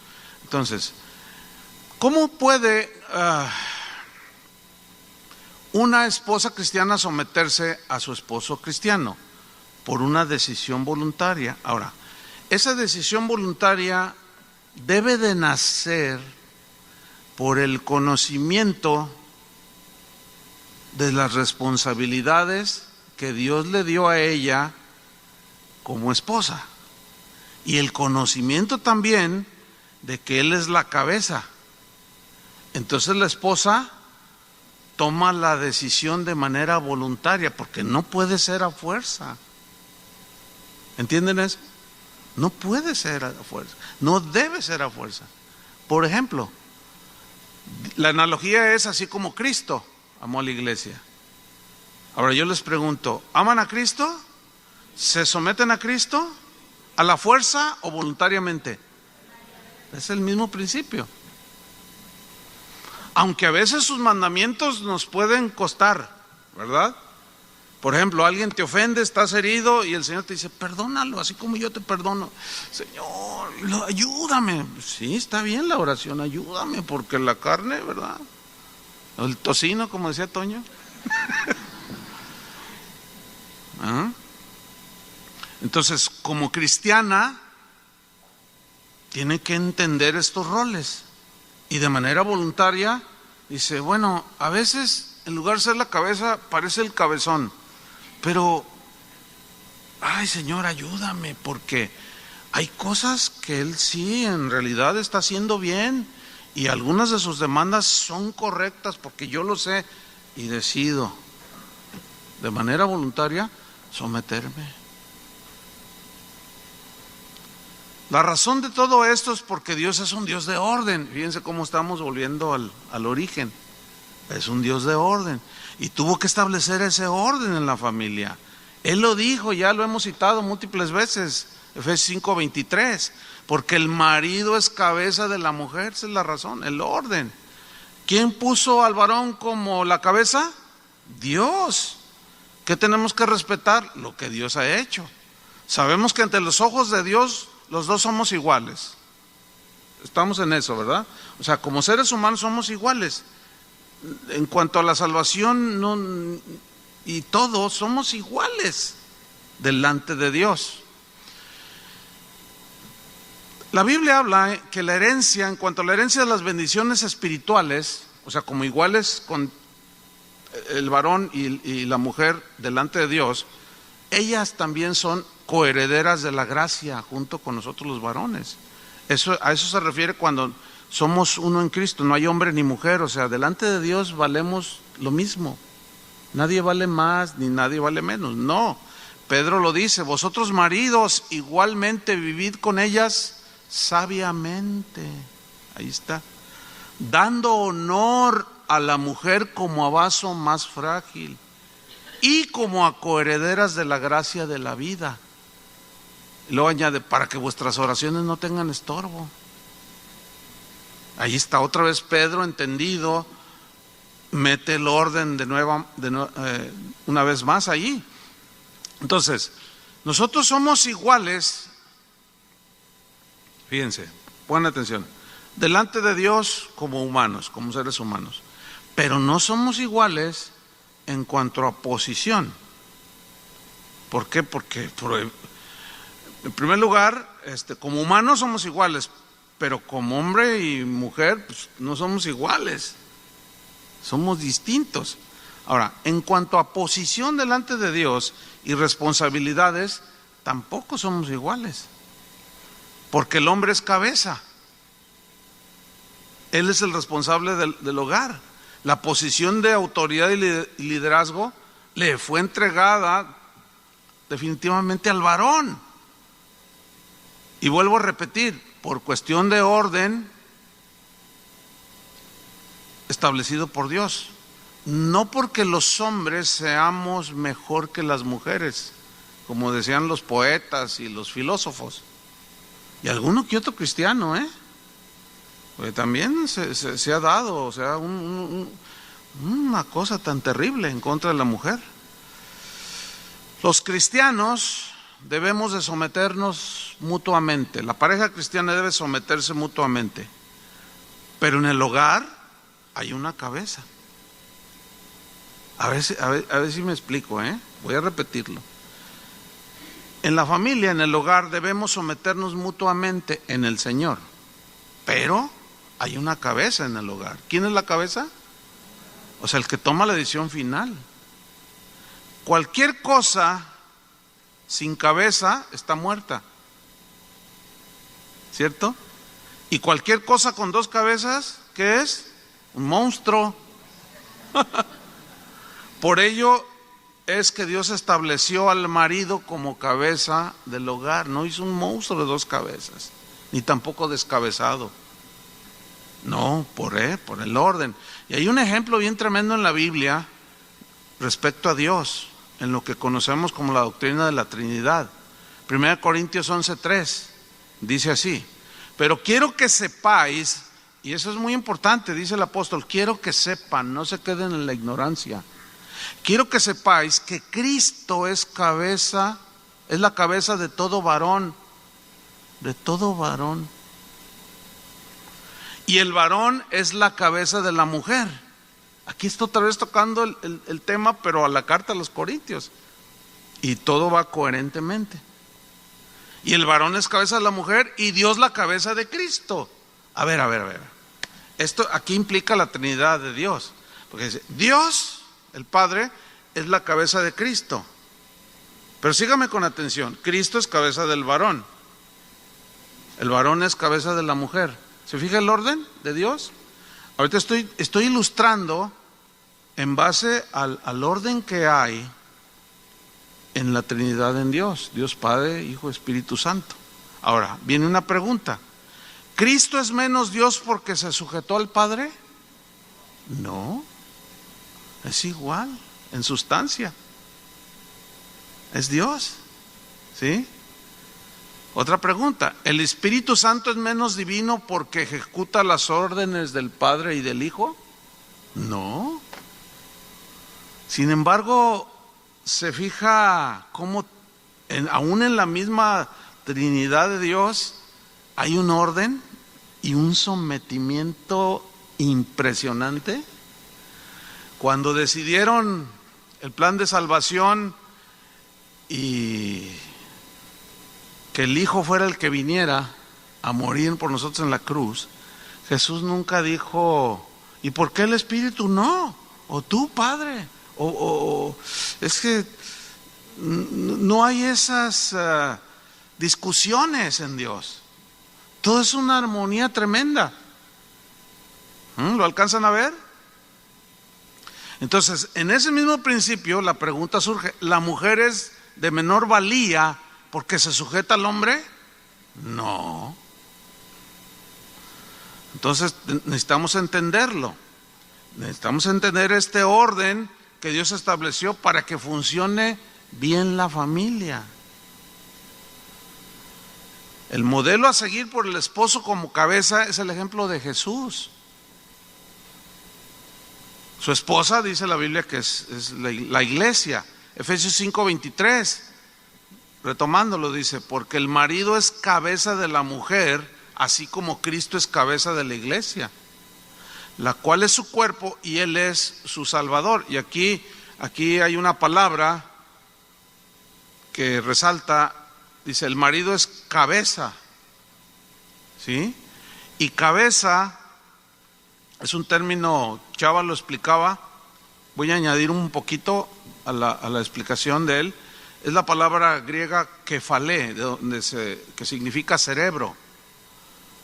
Entonces, ¿cómo puede una esposa cristiana someterse a su esposo cristiano? Por una decisión voluntaria. Ahora, esa decisión voluntaria debe de nacer por el conocimiento de las responsabilidades que Dios le dio a ella como esposa, y el conocimiento también de que Él es la cabeza. Entonces la esposa toma la decisión de manera voluntaria, porque no puede ser a fuerza. ¿Entienden eso? No puede ser a fuerza, no debe ser a fuerza. Por ejemplo, la analogía es así como Cristo amó a la iglesia. Ahora yo les pregunto, ¿aman a Cristo? ¿Se someten a Cristo? ¿A la fuerza o voluntariamente? Es el mismo principio. Aunque a veces sus mandamientos nos pueden costar, ¿verdad? Por ejemplo, alguien te ofende, estás herido y el Señor te dice, perdónalo, así como yo te perdono. Señor, ayúdame. Sí, está bien la oración, ayúdame, porque la carne, ¿verdad? El tocino, como decía Toño. ¿Ah? Entonces, como cristiana, tiene que entender estos roles. Y de manera voluntaria, dice, bueno, a veces en lugar de ser la cabeza, parece el cabezón. Pero, ay Señor, ayúdame, porque hay cosas que Él sí, en realidad está haciendo bien, y algunas de sus demandas son correctas, porque yo lo sé, y decido, de manera voluntaria, someterme. La razón de todo esto es porque Dios es un Dios de orden. Fíjense cómo estamos volviendo al origen. Es un Dios de orden. Y tuvo que establecer ese orden en la familia. Él lo dijo, ya lo hemos citado múltiples veces, Efesios 5:23, porque el marido es cabeza de la mujer, esa es la razón, el orden. ¿Quién puso al varón como la cabeza? Dios. ¿Qué tenemos que respetar? Lo que Dios ha hecho. Sabemos que ante los ojos de Dios los dos somos iguales. Estamos en eso, ¿verdad? O sea, como seres humanos somos iguales. En cuanto a la salvación, y todos somos iguales delante de Dios. La Biblia habla que la herencia, en cuanto a la herencia de las bendiciones espirituales, o sea, como iguales con el varón y la mujer delante de Dios, ellas también son coherederas de la gracia junto con nosotros los varones. A eso se refiere cuando somos uno en Cristo, no hay hombre ni mujer, o sea, delante de Dios valemos lo mismo. Nadie vale más ni nadie vale menos, no. Pedro lo dice, vosotros maridos igualmente vivid con ellas sabiamente. Ahí está. Dando honor a la mujer como a vaso más frágil y como a coherederas de la gracia de la vida. Y luego añade, para que vuestras oraciones no tengan estorbo. Ahí está otra vez Pedro entendido, mete el orden una vez más allí. Entonces, nosotros somos iguales, fíjense, pongan atención, delante de Dios como humanos, como seres humanos, pero no somos iguales en cuanto a posición. ¿Por qué? Porque en primer lugar, como humanos somos iguales, pero como hombre y mujer pues, no somos iguales, somos distintos. Ahora, en cuanto a posición delante de Dios y responsabilidades, tampoco somos iguales, porque el hombre es cabeza, él es el responsable del hogar. La posición de autoridad y liderazgo le fue entregada definitivamente al varón. Y vuelvo a repetir, por cuestión de orden establecido por Dios. No porque los hombres seamos mejor que las mujeres, como decían los poetas y los filósofos. Y alguno que otro cristiano, porque también se ha dado, o sea, una cosa tan terrible en contra de la mujer. Los cristianos debemos de someternos mutuamente. La pareja cristiana debe someterse mutuamente. Pero en el hogar hay una cabeza. A ver si me explico, voy a repetirlo. En la familia, en el hogar, debemos someternos mutuamente en el Señor. Pero hay una cabeza en el hogar. ¿Quién es la cabeza? O sea, el que toma la decisión final. Cualquier cosa sin cabeza está muerta, ¿cierto? Y cualquier cosa con dos cabezas, ¿qué es? Un monstruo. Por ello es que Dios estableció al marido como cabeza del hogar. No hizo un monstruo de dos cabezas, ni tampoco descabezado. No, por el orden. Y hay un ejemplo bien tremendo en la Biblia respecto a Dios, en lo que conocemos como la doctrina de la Trinidad. 1 Corintios 11:3 dice así: pero quiero que sepáis, y eso es muy importante, dice el apóstol, quiero que sepan, no se queden en la ignorancia. Quiero que sepáis que Cristo es la cabeza de todo varón, y el varón es la cabeza de la mujer. Aquí está otra vez tocando el tema, pero a la carta a los Corintios, y todo va coherentemente. Y el varón es cabeza de la mujer y Dios la cabeza de Cristo. A ver. Esto aquí implica la Trinidad de Dios, porque dice, Dios, el Padre, es la cabeza de Cristo. Pero sígame con atención, Cristo es cabeza del varón, el varón es cabeza de la mujer. ¿Se fija el orden de Dios? Ahorita estoy ilustrando en base al orden que hay en la Trinidad en Dios, Dios Padre, Hijo, Espíritu Santo. Ahora, viene una pregunta. ¿Cristo es menos Dios porque se sujetó al Padre? No, es igual en sustancia. Es Dios, ¿sí? Otra pregunta, ¿el Espíritu Santo es menos divino porque ejecuta las órdenes del Padre y del Hijo? No. Sin embargo, se fija cómo aún en la misma Trinidad de Dios hay un orden y un sometimiento impresionante. Cuando decidieron el plan de salvación y que el Hijo fuera el que viniera a morir por nosotros en la cruz, Jesús nunca dijo, ¿y por qué el Espíritu no? O tú, Padre. Es que no hay esas discusiones en Dios. Todo es una armonía tremenda. ¿Lo alcanzan a ver? Entonces, en ese mismo principio, la pregunta surge: ¿la mujer es de menor valía porque se sujeta al hombre? No. Entonces, necesitamos entenderlo. Necesitamos entender este orden que Dios estableció para que funcione bien la familia. El modelo a seguir por el esposo como cabeza es el ejemplo de Jesús. Su esposa, dice la Biblia, que es la iglesia. Efesios 5:23, retomándolo, dice: porque el marido es cabeza de la mujer, así como Cristo es cabeza de la iglesia, la cual es su cuerpo y Él es su Salvador. Y aquí hay una palabra que resalta, dice: el marido es cabeza, ¿sí? Y cabeza es un término, Chava lo explicaba, voy a añadir un poquito a la explicación de él. Es la palabra griega kefalé, que significa cerebro.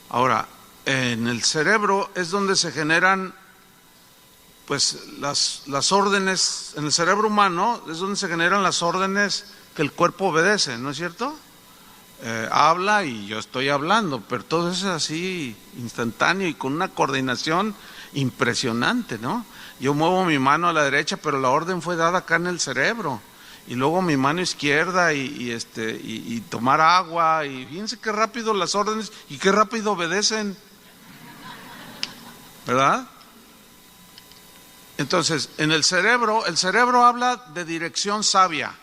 Ahora, en el cerebro es donde se generan pues las órdenes. En el cerebro humano es donde se generan las órdenes que el cuerpo obedece, ¿no es cierto? Habla y yo estoy hablando, pero todo eso es así instantáneo y con una coordinación impresionante, ¿no? Yo muevo mi mano a la derecha, pero la orden fue dada acá en el cerebro, y luego mi mano izquierda y tomar agua, y fíjense qué rápido las órdenes y qué rápido obedecen, ¿verdad? Entonces, en el cerebro habla de dirección sabia.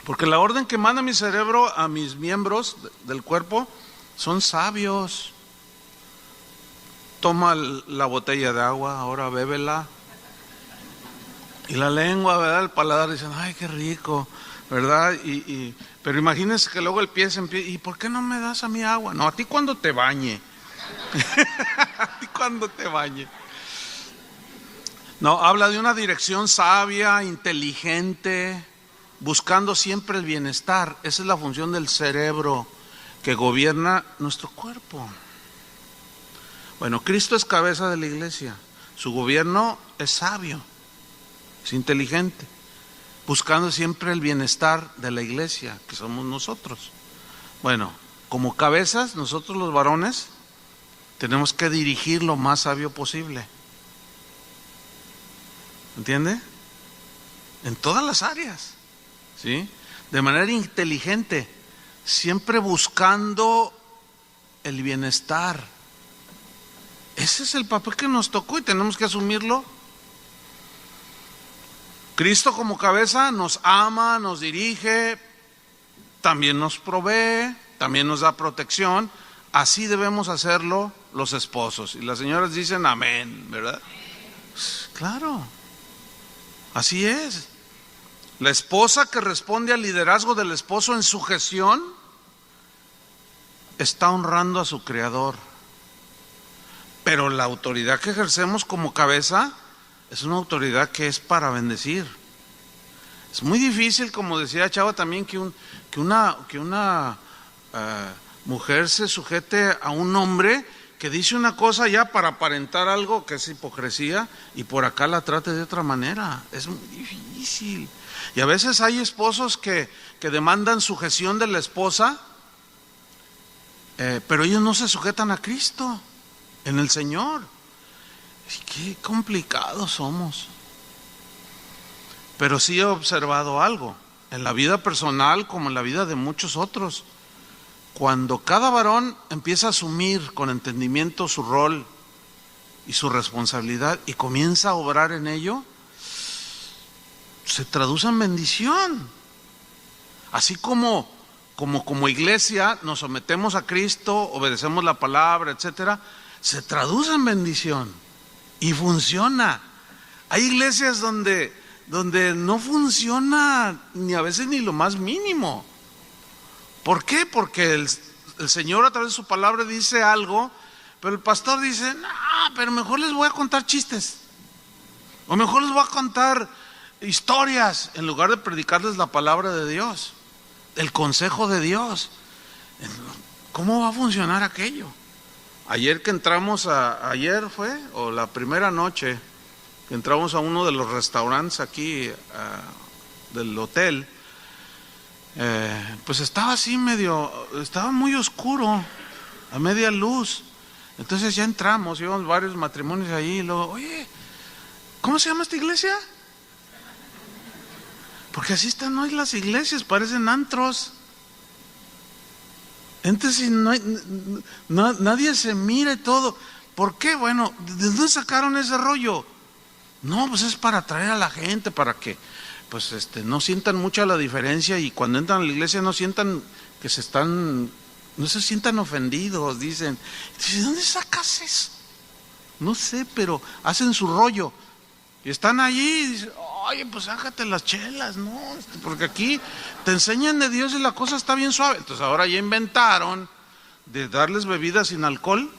Porque la orden que manda mi cerebro a mis miembros del cuerpo son sabios. Toma la botella de agua, ahora bébela. Y la lengua, ¿verdad? El paladar, dicen, ay, qué rico, ¿verdad? Pero imagínense que luego el pie se empieza, ¿y por qué no me das a mí agua? No, a ti cuando te bañe. A ti cuando te bañe. No, habla de una dirección sabia, inteligente, buscando siempre el bienestar. Esa es la función del cerebro que gobierna nuestro cuerpo. Bueno, Cristo es cabeza de la iglesia. Su gobierno es sabio, es inteligente, buscando siempre el bienestar de la iglesia, que somos nosotros. Bueno, como cabezas, nosotros los varones tenemos que dirigir lo más sabio posible. ¿Entiende? En todas las áreas. ¿Sí? De manera inteligente, siempre buscando el bienestar. Ese es el papel que nos tocó y tenemos que asumirlo. Cristo como cabeza nos ama, nos dirige, también nos provee, también nos da protección. Así debemos hacerlo los esposos. Y las señoras dicen amén, ¿verdad? Pues, claro, así es. La esposa que responde al liderazgo del esposo en sujeción está honrando a su creador. Pero la autoridad que ejercemos como cabeza es una autoridad que es para bendecir. Es muy difícil, como decía Chava también, que una mujer se sujete a un hombre que dice una cosa ya para aparentar algo que es hipocresía y por acá la trate de otra manera. Es muy difícil. Y a veces hay esposos que demandan sujeción de la esposa, pero ellos no se sujetan a Cristo en el Señor. Qué complicados somos. Pero sí he observado algo en la vida personal como en la vida de muchos otros. Cuando cada varón empieza a asumir con entendimiento su rol y su responsabilidad y comienza a obrar en ello, se traduce en bendición. Así como iglesia nos sometemos a Cristo, obedecemos la palabra, etcétera, se traduce en bendición y funciona. Hay iglesias donde no funciona ni a veces ni lo más mínimo. ¿Por qué? Porque el Señor a través de su palabra dice algo, pero el pastor dice, no, pero mejor les voy a contar chistes, o mejor les voy a contar historias, en lugar de predicarles la palabra de Dios, el consejo de Dios. ¿Cómo va a funcionar aquello? Ayer que entramos ayer fue, o la primera noche que entramos a uno de los restaurantes aquí del hotel, pues estaba así estaba muy oscuro, a media luz. Entonces ya entramos, íbamos varios matrimonios ahí, y luego, oye, ¿cómo se llama esta iglesia? Porque así están hoy las iglesias, parecen antros. Entonces nadie se mira y todo. ¿Por qué? Bueno, ¿de dónde sacaron ese rollo? No, pues es para atraer a la gente, para que pues no sientan mucha la diferencia, y cuando entran a la iglesia no sientan que no se sientan ofendidos, dicen. ¿De dónde sacas eso? No sé, pero hacen su rollo. Y están allí y dicen, oye, pues sácate las chelas, ¿no? Porque aquí te enseñan de Dios y la cosa está bien suave. Entonces ahora ya inventaron de darles bebidas sin alcohol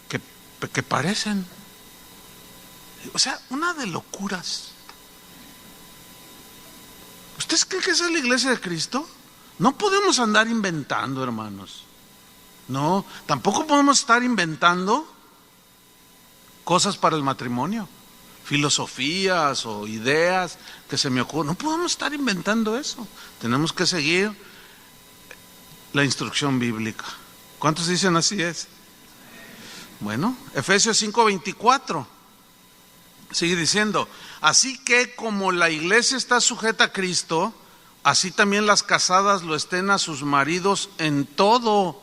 que parecen. O sea, una de locuras. ¿Ustedes creen que esa es la iglesia de Cristo? No podemos andar inventando, hermanos. No, tampoco podemos estar inventando cosas para el matrimonio, filosofías o ideas que se me ocurren. No podemos estar inventando eso. Tenemos que seguir la instrucción bíblica. ¿Cuántos dicen así es? Bueno, Efesios 5:24 sigue diciendo, así que como la iglesia está sujeta a Cristo, así también las casadas lo estén a sus maridos en todo.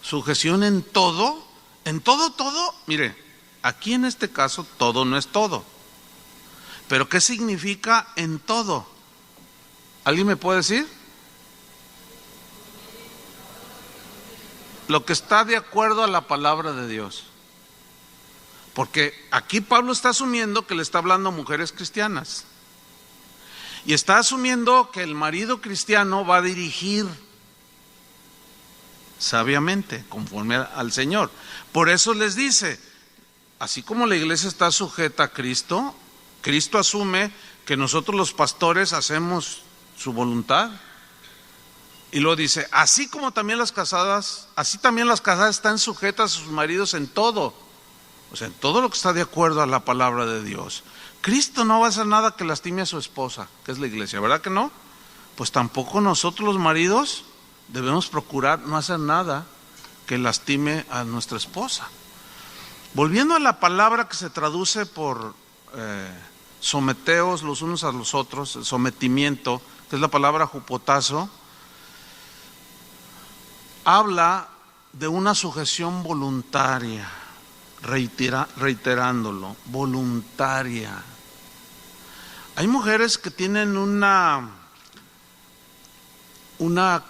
Sujeción en todo. En todo. Mire, aquí en este caso todo no es todo. Pero ¿qué significa en todo? ¿Alguien me puede decir? Lo que está de acuerdo a la palabra de Dios. Porque aquí Pablo está asumiendo que le está hablando a mujeres cristianas. Y está asumiendo que el marido cristiano va a dirigir sabiamente, conforme al Señor. Por eso les dice, así como la iglesia está sujeta a Cristo, Cristo asume que nosotros los pastores hacemos su voluntad. Y luego dice, así también las casadas están sujetas a sus maridos en todo. O sea, en todo lo que está de acuerdo a la palabra de Dios. Cristo no va a hacer nada que lastime a su esposa, que es la iglesia, ¿verdad que no? Pues tampoco nosotros los maridos debemos procurar no hacer nada que lastime a nuestra esposa. Volviendo a la palabra que se traduce por someteos los unos a los otros, el sometimiento, que es la palabra hupotazo, habla de una sujeción voluntaria, reiterándolo, voluntaria. Hay mujeres que tienen una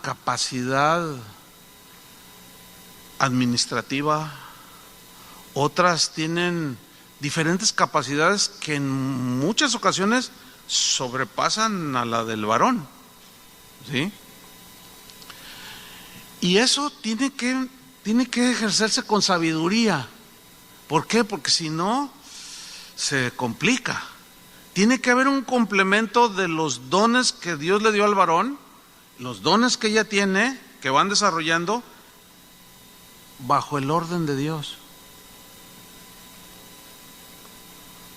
capacidad administrativa, otras tienen diferentes capacidades que en muchas ocasiones sobrepasan a la del varón, ¿sí? Y eso tiene que ejercerse con sabiduría. ¿Por qué? Porque si no, se complica. Tiene que haber un complemento de los dones que Dios le dio al varón, los dones que ella tiene, que van desarrollando, bajo el orden de Dios.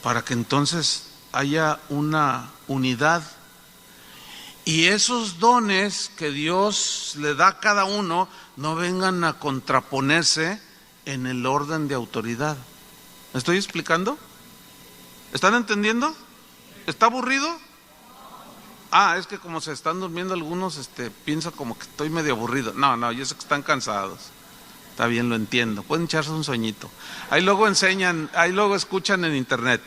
Para que entonces haya una unidad. Y esos dones que Dios le da a cada uno no vengan a contraponerse en el orden de autoridad. ¿Me estoy explicando? ¿Están entendiendo? ¿Está aburrido? Es que como se están durmiendo algunos, piensa como que estoy medio aburrido. No, yo sé que están cansados. Está bien, lo entiendo. Pueden echarse un sueñito. Ahí luego escuchan en internet.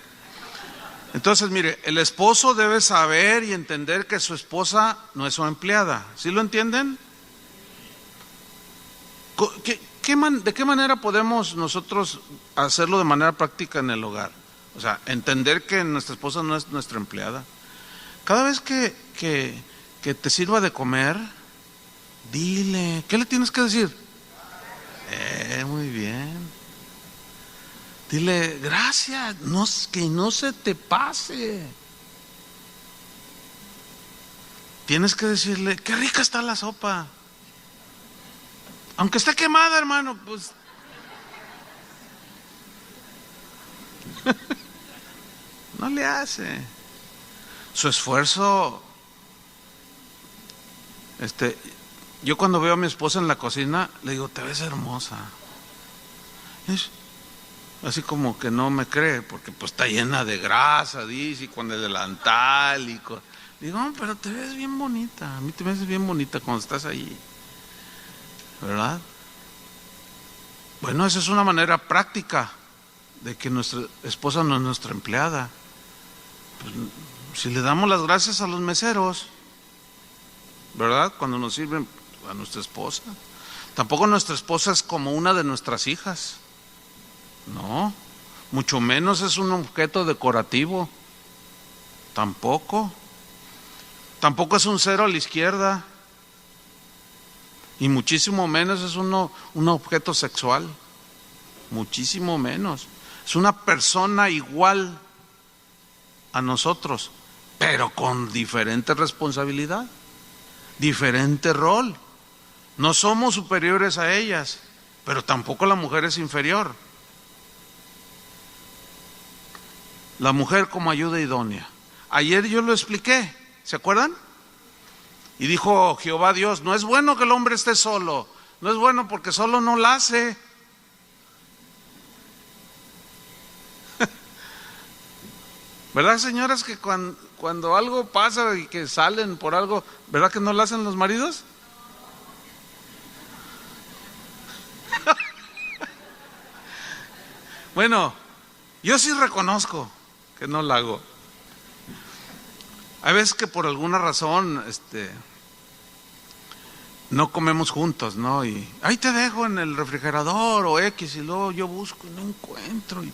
Entonces, mire, el esposo debe saber y entender que su esposa no es su empleada. ¿Sí lo entienden? ¿De qué manera podemos nosotros hacerlo de manera práctica en el hogar? O sea, entender que nuestra esposa no es nuestra empleada. Cada vez que te sirva de comer, dile, ¿qué le tienes que decir? Muy bien. Dile, gracias, que no se te pase. Tienes que decirle, qué rica está la sopa. Aunque esté quemada, hermano, pues. No le hace. Su esfuerzo. Yo cuando veo a mi esposa en la cocina, le digo, te ves hermosa. Así como que no me cree, porque pues está llena de grasa, dice, y con el delantal y digo, pero te ves bien bonita. A mí te ves bien bonita cuando estás ahí, ¿verdad? Bueno, esa es una manera práctica de que nuestra esposa no es nuestra empleada. Pues, si le damos las gracias a los meseros, ¿verdad? Cuando nos sirven a nuestra esposa. Tampoco nuestra esposa es como una de nuestras hijas. No, mucho menos es un objeto decorativo. Tampoco es un cero a la izquierda. Y muchísimo menos es un objeto sexual. Muchísimo menos. Es una persona igual a nosotros, pero con diferente responsabilidad, diferente rol. No somos superiores a ellas, pero tampoco la mujer es inferior. La mujer como ayuda idónea. Ayer yo lo expliqué, ¿se acuerdan? Y dijo Jehová Dios, no es bueno que el hombre esté solo, no es bueno porque solo no la hace. ¿Verdad, señoras, que cuando algo pasa y que salen por algo, ¿verdad que no lo hacen los maridos? Bueno, yo sí reconozco que no lo hago. Hay veces que por alguna razón no comemos juntos, ¿no? Y ahí te dejo en el refrigerador o X, y luego yo busco y no encuentro.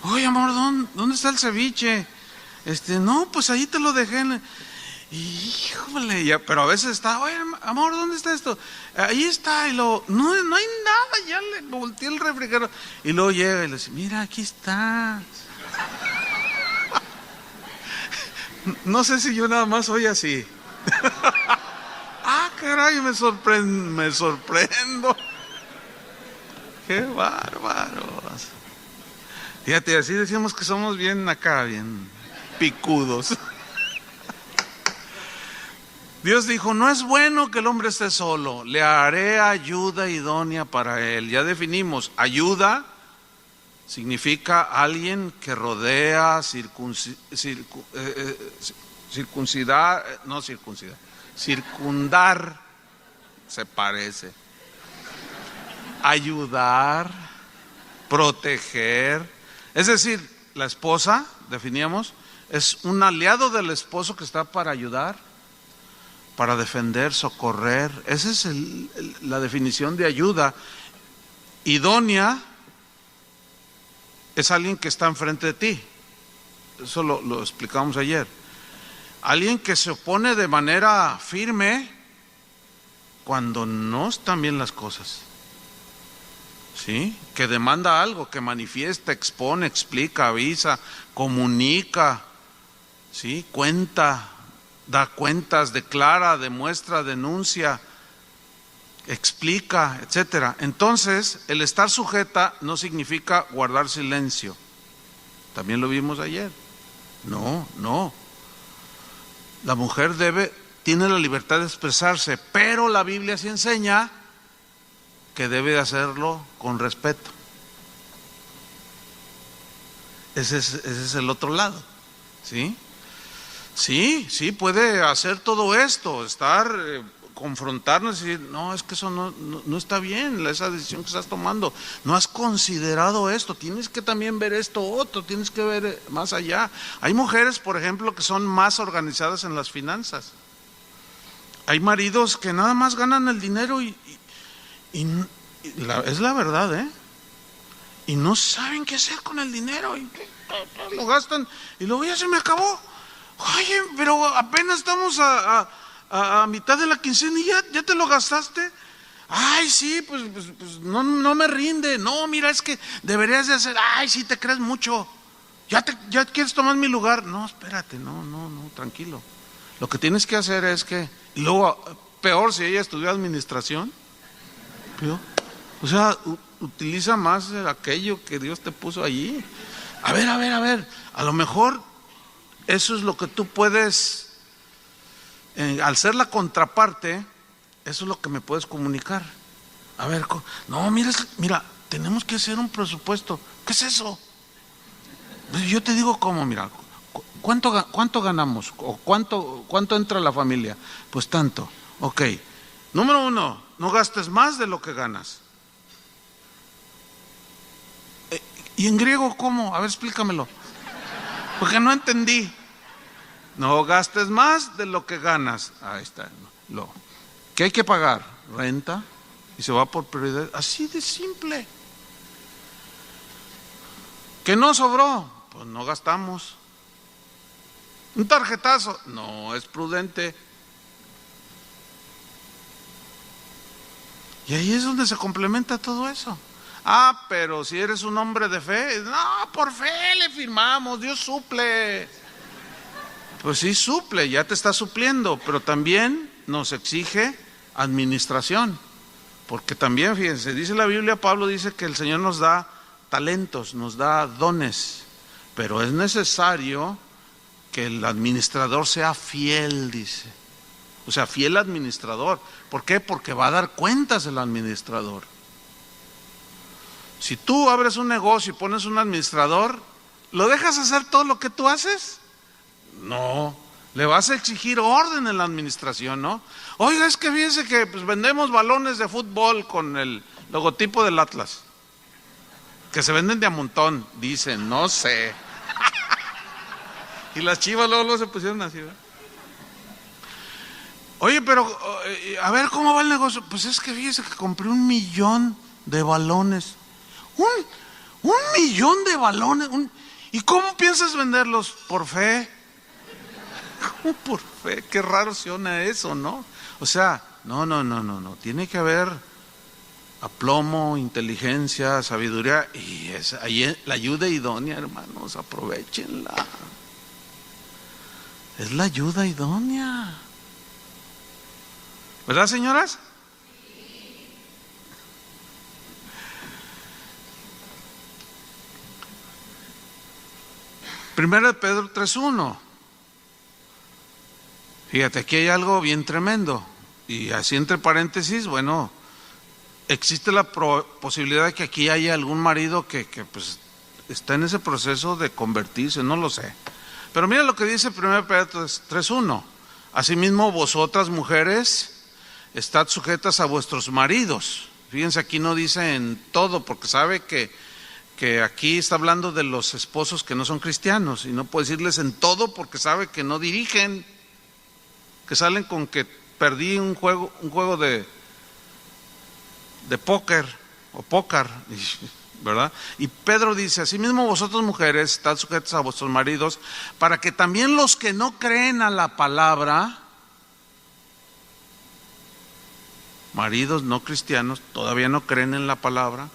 Oye, amor, ¿dónde está el ceviche? No, pues ahí te lo dejé. Híjole, ya, pero a veces está, oye, amor, ¿dónde está esto? Ahí está, y luego, no hay nada, ya le volteé el refrigerador. Y luego llega y le dice, mira, aquí está. No sé si yo nada más soy así. Ah, caray, me sorprendo. Qué bárbaros. Fíjate, así decíamos que somos bien acá, bien picudos. Dios dijo, no es bueno que el hombre esté solo, le haré ayuda idónea para él. Ya definimos, ayuda significa alguien que rodea, circundar, se parece, ayudar, proteger. Es decir, la esposa, definíamos, es un aliado del esposo que está para ayudar, para defender, socorrer. Esa es la definición de ayuda. Idónea es alguien que está enfrente de ti. Eso lo explicamos ayer. Alguien que se opone de manera firme cuando no están bien las cosas. ¿Sí? Que demanda algo, que manifiesta, expone, explica, avisa, comunica, ¿sí? Cuenta, da cuentas, declara, demuestra, denuncia, explica, etcétera. Entonces, el estar sujeta no significa guardar silencio. También lo vimos ayer. No. La mujer tiene la libertad de expresarse, pero la Biblia sí enseña que debe hacerlo con respeto. Ese es el otro lado, ¿sí? Sí, puede hacer todo esto, confrontarnos y decir, no, es que eso no está bien, esa decisión que estás tomando. No has considerado esto, tienes que también ver esto otro, tienes que ver más allá. Hay mujeres, por ejemplo, que son más organizadas en las finanzas. Hay maridos que nada más ganan el dinero y es la verdad, y no saben qué hacer con el dinero y lo gastan y luego ya se me acabó. Oye, pero apenas estamos a mitad de la quincena y ya te lo gastaste. Ay, sí, pues no me rinde. No, mira, es que deberías de hacer. Ay, sí, te crees mucho. ¿Ya quieres tomar mi lugar? No, espérate, no, tranquilo. Lo que tienes que hacer es que, y luego, peor si ella estudió administración, ¿vio? O sea, utiliza más aquello que Dios te puso allí. A ver, a lo mejor eso es lo que tú puedes, al ser la contraparte, eso es lo que me puedes comunicar. A ver, no, mira, tenemos que hacer un presupuesto. ¿Qué es eso? Yo te digo cómo, mira, ¿cuánto ganamos? ¿O cuánto entra la familia? Pues tanto. Ok. Número 1, no gastes más de lo que ganas. ¿Y en griego cómo? A ver, explícamelo. Porque no entendí. No gastes más de lo que ganas. Ahí está. ¿Qué hay que pagar? Renta. Y se va por prioridad. Así de simple. ¿Qué no sobró? Pues no gastamos. Un tarjetazo. No es prudente. Y ahí es donde se complementa todo eso. Ah, pero si eres un hombre de fe, no, por fe le firmamos, Dios suple. Pues sí, suple, ya te está supliendo, pero también nos exige administración. Porque también, fíjense, dice la Biblia, Pablo dice que el Señor nos da talentos, nos da dones, pero es necesario que el administrador sea fiel, dice. O sea, fiel administrador. ¿Por qué? Porque va a dar cuentas el administrador. Si tú abres un negocio y pones un administrador, ¿lo dejas hacer todo lo que tú haces? No, le vas a exigir orden en la administración, ¿no? Oiga, es que fíjense que pues, vendemos balones de fútbol con el logotipo del Atlas, que se venden de a montón, dicen, no sé. Y las Chivas luego se pusieron así, ¿verdad? Oye, pero a ver, ¿cómo va el negocio? Pues es que fíjese que compré 1 millón de balones. ¿Un millón de balones? ¿Y cómo piensas venderlos? ¿Por fe? ¿Cómo por fe? Qué raro suena eso, ¿no? O sea, no. Tiene que haber aplomo, inteligencia, sabiduría. Y ahí la ayuda idónea, hermanos, aprovechenla. Es la ayuda idónea. ¿Verdad, señoras? Primero de Pedro 3:1. Fíjate, aquí hay algo bien tremendo. Y así entre paréntesis, bueno, existe la posibilidad de que aquí haya algún marido que pues está en ese proceso de convertirse, no lo sé. Pero mira lo que dice 1 Pedro 3:1. Asimismo, vosotras mujeres, estad sujetas a vuestros maridos. Fíjense, aquí no dice en todo, porque sabe que aquí está hablando de los esposos que no son cristianos, y no puede decirles en todo porque sabe que no dirigen, que salen con que perdí un juego de póker o pócar, ¿verdad? Y Pedro dice, asimismo vosotros mujeres, estad sujetas a vuestros maridos, para que también los que no creen a la palabra, maridos no cristianos, todavía no creen en la palabra,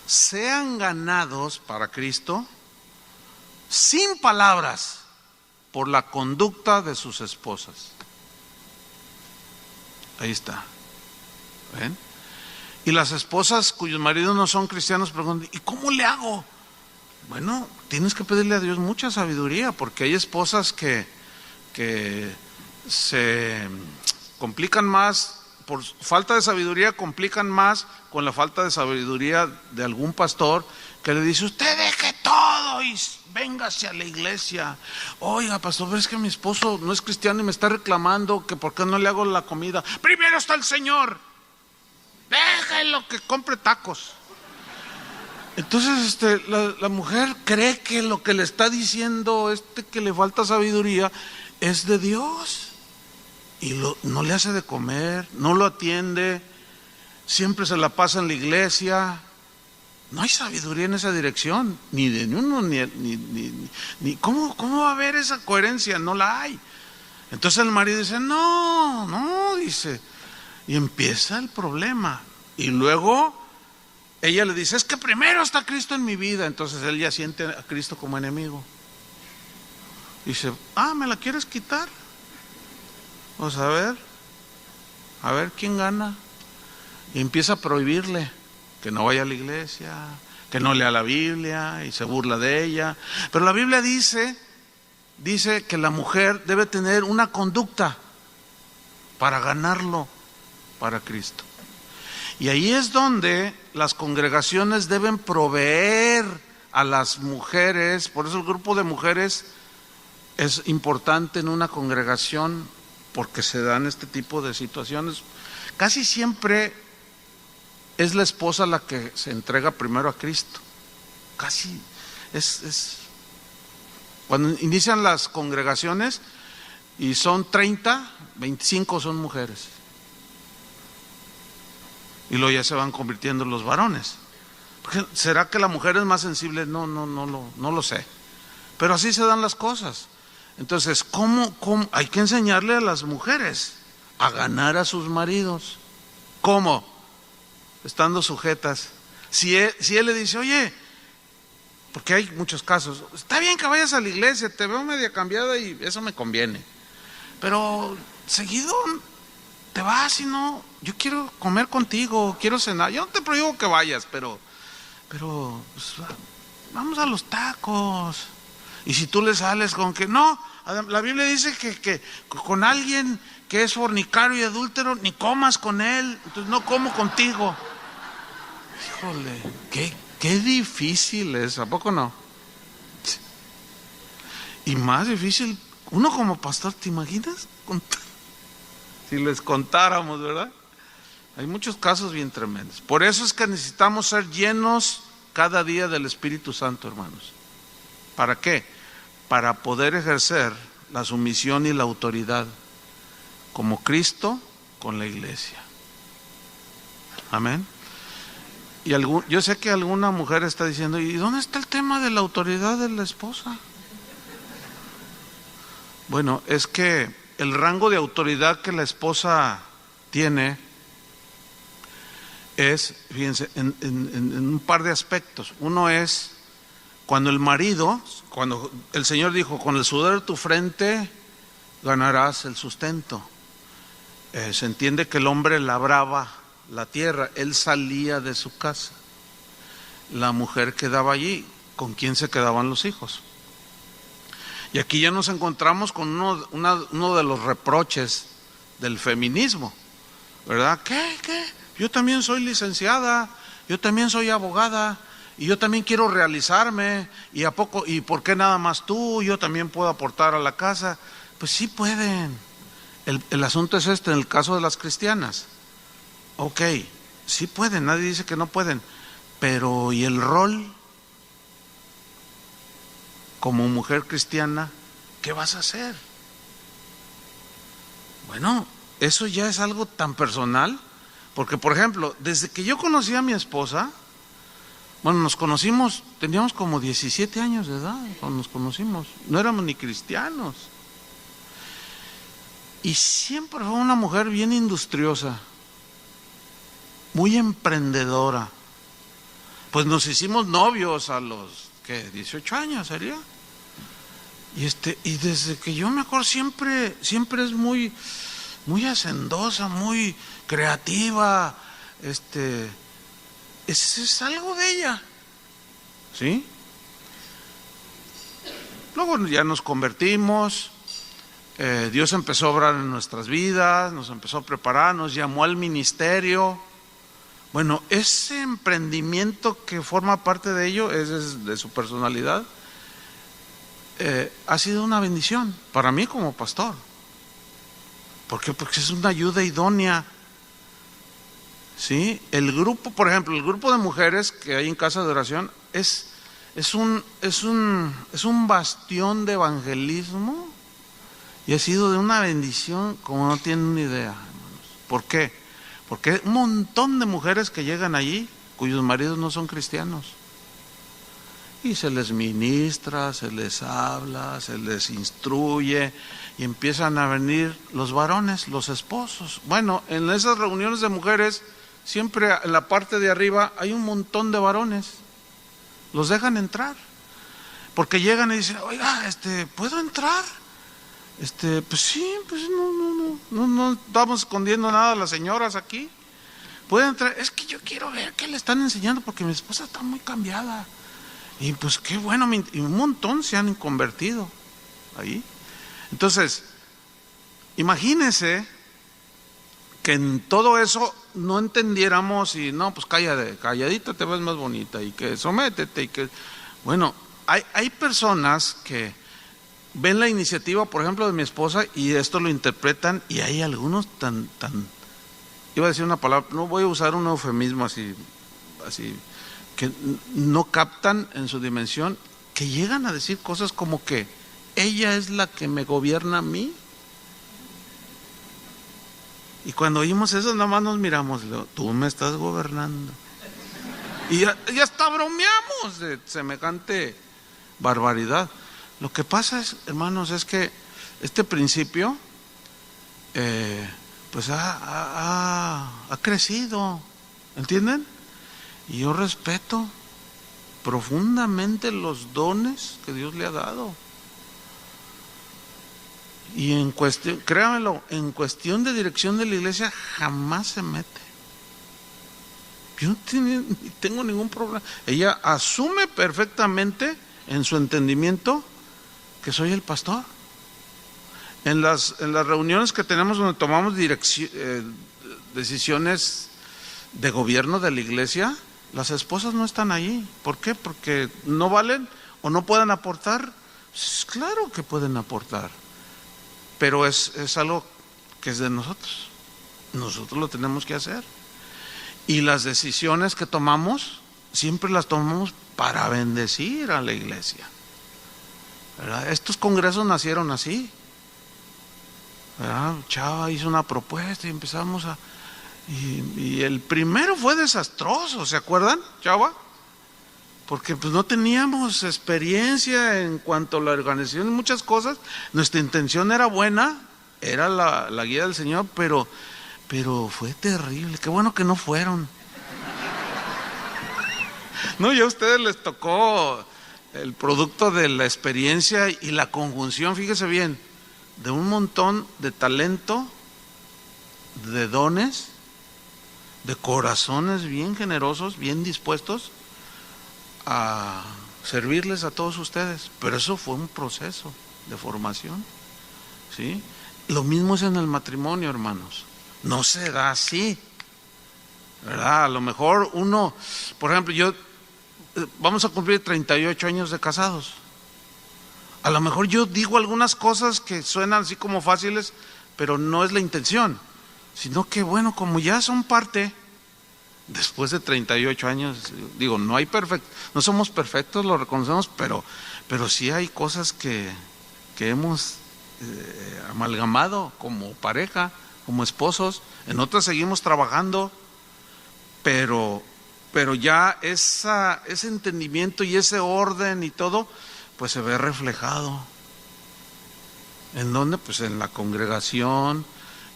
sean ganados para Cristo sin palabras por la conducta de sus esposas. Ahí está. ¿Ven? Y las esposas cuyos maridos no son cristianos preguntan, ¿y cómo le hago? Bueno, tienes que pedirle a Dios mucha sabiduría, porque hay esposas que se complican más. Por falta de sabiduría complican más con la falta de sabiduría de algún pastor que le dice, usted deje todo y véngase a la iglesia. Oiga, pastor, pero es que mi esposo no es cristiano y me está reclamando que por qué no le hago la comida. Primero está el Señor, déjelo que compre tacos. Entonces la mujer cree que lo que le está diciendo que le falta sabiduría es de Dios. Y no le hace de comer, no lo atiende, siempre se la pasa en la iglesia. No hay sabiduría en esa dirección, ni de uno, ni ¿cómo va a haber esa coherencia? No la hay. Entonces el marido dice, no, dice, y empieza el problema. Y luego ella le dice, es que primero está Cristo en mi vida. Entonces él ya siente a Cristo como enemigo. Dice, ¿me la quieres quitar? Pues a ver quién gana. Y empieza a prohibirle que no vaya a la iglesia, que no lea la Biblia, y se burla de ella. Pero la Biblia dice que la mujer debe tener una conducta para ganarlo para Cristo. Y ahí es donde las congregaciones deben proveer a las mujeres. Por eso el grupo de mujeres es importante en una congregación, porque se dan este tipo de situaciones. Casi siempre es la esposa la que se entrega primero a Cristo. Casi es cuando inician las congregaciones y son 30, 25 son mujeres. Y luego ya se van convirtiendo los varones. ¿Será que la mujer es más sensible? No lo sé. Pero así se dan las cosas. Entonces, ¿cómo? Hay que enseñarle a las mujeres a ganar a sus maridos. ¿Cómo? Estando sujetas. Si él le dice, oye, porque hay muchos casos, está bien que vayas a la iglesia, te veo media cambiada y eso me conviene, pero seguido te vas y no, yo quiero comer contigo, quiero cenar, yo no te prohíbo que vayas, pero pues, vamos a los tacos. Y si tú le sales con que no, la Biblia dice que con alguien que es fornicario y adúltero, ni comas con él, entonces no como contigo. Híjole, qué difícil es, ¿a poco no? Y más difícil, uno como pastor, ¿te imaginas? Si les contáramos, ¿verdad? Hay muchos casos bien tremendos. Por eso es que necesitamos ser llenos cada día del Espíritu Santo, hermanos. ¿Para qué? Para poder ejercer la sumisión y la autoridad como Cristo con la iglesia. Amén. Y yo sé que alguna mujer está diciendo, ¿y dónde está el tema de la autoridad de la esposa? Bueno, es que el rango de autoridad que la esposa tiene es, fíjense, en un par de aspectos. Uno es cuando el marido, cuando el Señor dijo, con el sudor de tu frente ganarás el sustento. Se entiende que el hombre labraba la tierra, él salía de su casa. La mujer quedaba allí. ¿Con quién se quedaban los hijos? Y aquí ya nos encontramos con uno de los reproches del feminismo, ¿verdad? ¿Qué? Yo también soy licenciada, yo también soy abogada, y yo también quiero realizarme, ¿y por qué nada más tú? Yo también puedo aportar a la casa. Pues sí pueden. El asunto es en el caso de las cristianas. Ok, sí pueden, nadie dice que no pueden, pero ¿y el rol? Como mujer cristiana, ¿qué vas a hacer? Bueno, eso ya es algo tan personal, porque por ejemplo, desde que yo conocí a mi esposa, bueno, nos conocimos, teníamos como 17 años de edad cuando nos conocimos, no éramos ni cristianos. Y siempre fue una mujer bien industriosa, muy emprendedora. Pues nos hicimos novios a los, 18 años sería. Y desde que yo me acuerdo siempre es muy hacendosa, muy creativa. Es algo de ella, ¿sí? Luego ya nos convertimos. Dios empezó a obrar en nuestras vidas, nos empezó a preparar, nos llamó al ministerio. Bueno, ese emprendimiento que forma parte de ello, es de su personalidad, ha sido una bendición para mí como pastor. ¿Por qué? Porque es una ayuda idónea. ¿Sí? El grupo, por ejemplo, el grupo de mujeres que hay en casa de oración es un bastión de evangelismo. Y ha sido de una bendición como no tienen una idea, hermanos. ¿Por qué? Porque hay un montón de mujeres que llegan allí cuyos maridos no son cristianos. Y se les ministra, se les habla, se les instruye y empiezan a venir los varones, los esposos. Bueno, en esas reuniones de mujeres, siempre en la parte de arriba hay un montón de varones. Los dejan entrar, porque llegan y dicen, oiga, ¿puedo entrar? Pues sí, pues no estamos escondiendo nada a las señoras aquí. Pueden entrar, es que yo quiero ver qué le están enseñando porque mi esposa está muy cambiada. Y pues qué bueno, y un montón se han convertido ahí. Entonces, imagínense que en todo eso no entendiéramos y no, pues calladita te ves más bonita y que sométete y que... Bueno, hay personas que ven la iniciativa, por ejemplo, de mi esposa y esto lo interpretan y hay algunos tan... Iba a decir una palabra, no voy a usar un eufemismo así que no captan en su dimensión, que llegan a decir cosas como que ella es la que me gobierna a mí. Y cuando oímos eso, nada más nos miramos, tú me estás gobernando. Y ya hasta bromeamos de semejante barbaridad. Lo que pasa es, hermanos, es que este principio pues ha crecido, ¿entienden? Y yo respeto profundamente los dones que Dios le ha dado. Y en cuestión, créanmelo, en cuestión de dirección de la iglesia jamás se mete. Yo no tengo ningún problema. Ella asume perfectamente en su entendimiento que soy el pastor. En las reuniones que tenemos donde tomamos decisiones de gobierno de la iglesia, las esposas no están ahí. ¿Por qué? Porque no valen o no pueden aportar. Claro que pueden aportar, pero es algo que es de nosotros. Nosotros lo tenemos que hacer. Y las decisiones que tomamos, siempre las tomamos para bendecir a la iglesia, ¿verdad? Estos congresos nacieron así, ¿verdad? Chava hizo una propuesta y empezamos y el primero fue desastroso, ¿se acuerdan, Chava? Porque pues no teníamos experiencia en cuanto a la organización y muchas cosas. Nuestra intención era buena, era la guía del Señor, pero fue terrible. Qué bueno que no fueron. No, ya a ustedes les tocó el producto de la experiencia y la conjunción, fíjese bien, de un montón de talento, de dones, de corazones bien generosos, bien dispuestos a servirles a todos ustedes. Pero eso fue un proceso de formación, ¿sí? Lo mismo es en el matrimonio, hermanos. No se da así, ¿verdad? A lo mejor uno, por ejemplo, vamos a cumplir 38 años de casados. A lo mejor yo digo algunas cosas que suenan así como fáciles, pero no es la intención, sino que bueno, como ya son parte, después de 38 años, digo, no somos perfectos, lo reconocemos, pero sí hay cosas que hemos amalgamado como pareja, como esposos, en otras seguimos trabajando, pero ya ese entendimiento y ese orden y todo, pues se ve reflejado. ¿En dónde? Pues en la congregación,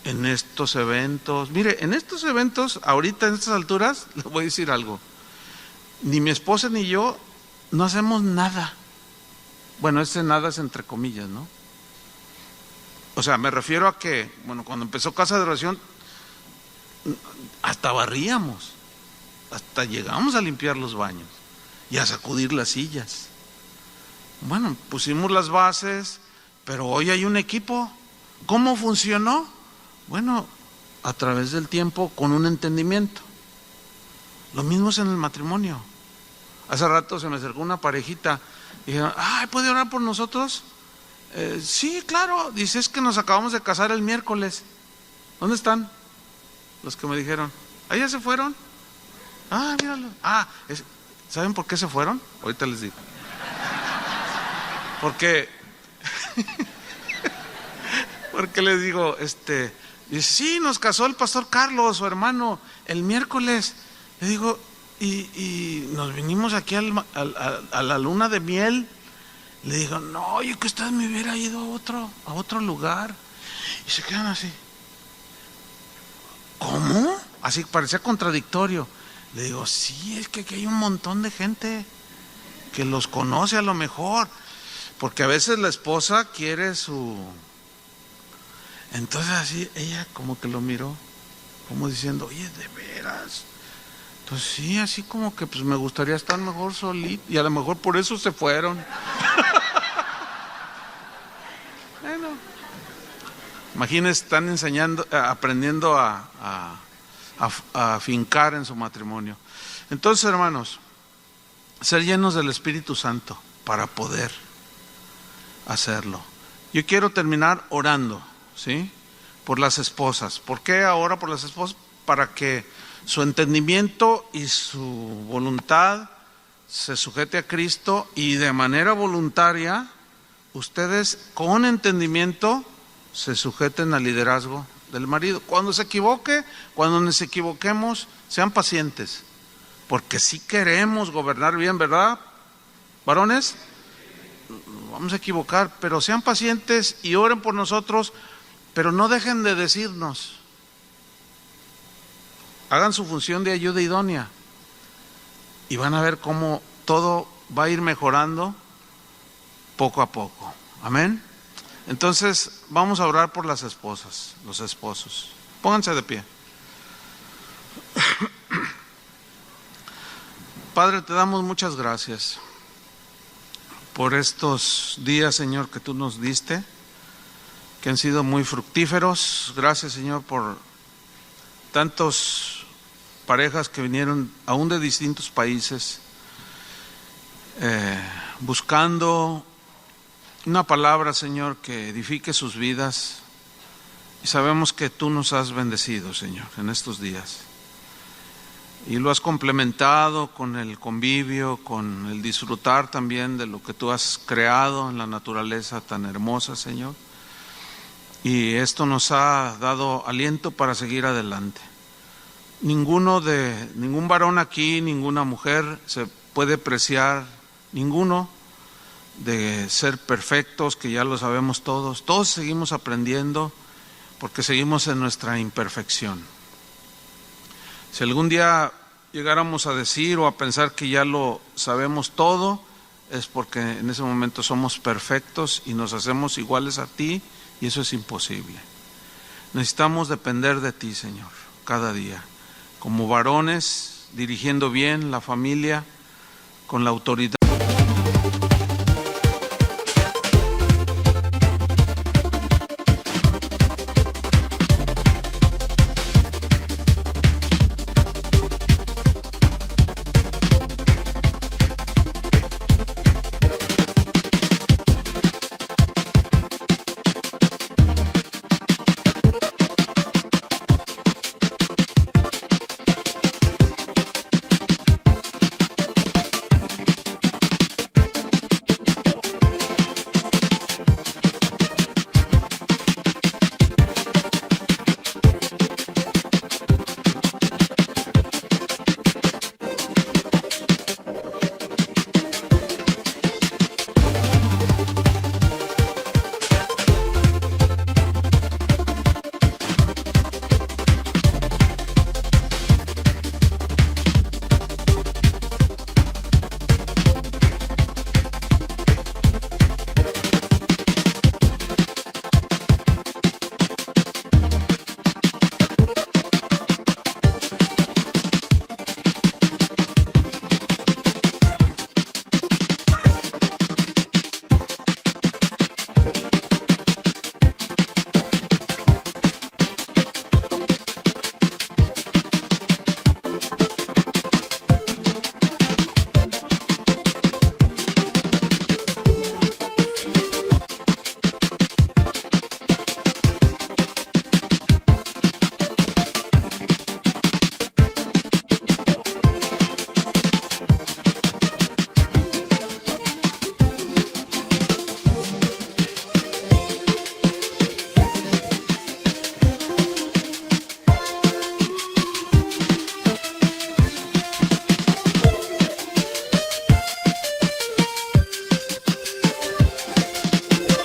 en estos eventos. Mire, en estos eventos, ahorita en estas alturas, les voy a decir algo. Ni mi esposa ni yo no hacemos nada. Bueno, ese nada es entre comillas, ¿no? O sea, me refiero a que, bueno, cuando empezó Casa de Oración, hasta barríamos, hasta llegamos a limpiar los baños y a sacudir las sillas. Bueno, pusimos las bases, pero hoy hay un equipo. ¿Cómo funcionó? Bueno, a través del tiempo, con un entendimiento. Lo mismo es en el matrimonio. Hace rato se me acercó una parejita y dijeron, ¿puede orar por nosotros? Sí, claro. Dice, es que nos acabamos de casar el miércoles. ¿Dónde están los que me dijeron? ¿Allá se fueron? Míralo. ¿Saben por qué se fueron? Ahorita les digo. Porque les digo, dice, sí, nos casó el pastor Carlos, su hermano, el miércoles. Le digo, y nos vinimos aquí a la luna de miel. Le digo, no, yo que usted me hubiera ido a otro lugar. Y se quedan así. ¿Cómo? Así parecía contradictorio. Le digo, sí, es que aquí hay un montón de gente que los conoce a lo mejor. Porque a veces la esposa quiere su... Entonces así, ella como que lo miró, como diciendo, oye, ¿de veras? Pues sí, así como que pues me gustaría estar mejor solito. Y a lo mejor por eso se fueron. Bueno, imagínense, están aprendiendo a fincar en su matrimonio. Entonces, hermanos, ser llenos del Espíritu Santo para poder hacerlo. Yo quiero terminar orando, ¿sí? Por las esposas. ¿Por qué ahora por las esposas? Para que su entendimiento y su voluntad se sujete a Cristo y de manera voluntaria ustedes con entendimiento se sujeten al liderazgo del marido. Cuando se equivoque, cuando nos equivoquemos, sean pacientes, porque si queremos gobernar bien, ¿verdad, varones? Vamos a equivocar, pero sean pacientes y oren por nosotros, pero no dejen de decirnos. Hagan su función de ayuda idónea y van a ver cómo todo va a ir mejorando poco a poco. Amén. Entonces vamos a orar por las esposas, los esposos. Pónganse de pie. Padre, te damos muchas gracias por estos días, Señor, que tú nos diste, que han sido muy fructíferos. Gracias, Señor, por tantos parejas que vinieron aún de distintos países buscando una palabra, Señor, que edifique sus vidas. Y sabemos que tú nos has bendecido, Señor, en estos días. Y lo has complementado con el convivio, con el disfrutar también de lo que tú has creado en la naturaleza tan hermosa, Señor. Y esto nos ha dado aliento para seguir adelante. Ningún varón aquí, ninguna mujer se puede preciar, ninguno de ser perfectos, que ya lo sabemos todos. Todos seguimos aprendiendo porque seguimos en nuestra imperfección. Si algún día llegáramos a decir o a pensar que ya lo sabemos todo, es porque en ese momento somos perfectos y nos hacemos iguales a ti, y eso es imposible. Necesitamos depender de ti, Señor, cada día, como varones, dirigiendo bien la familia, con la autoridad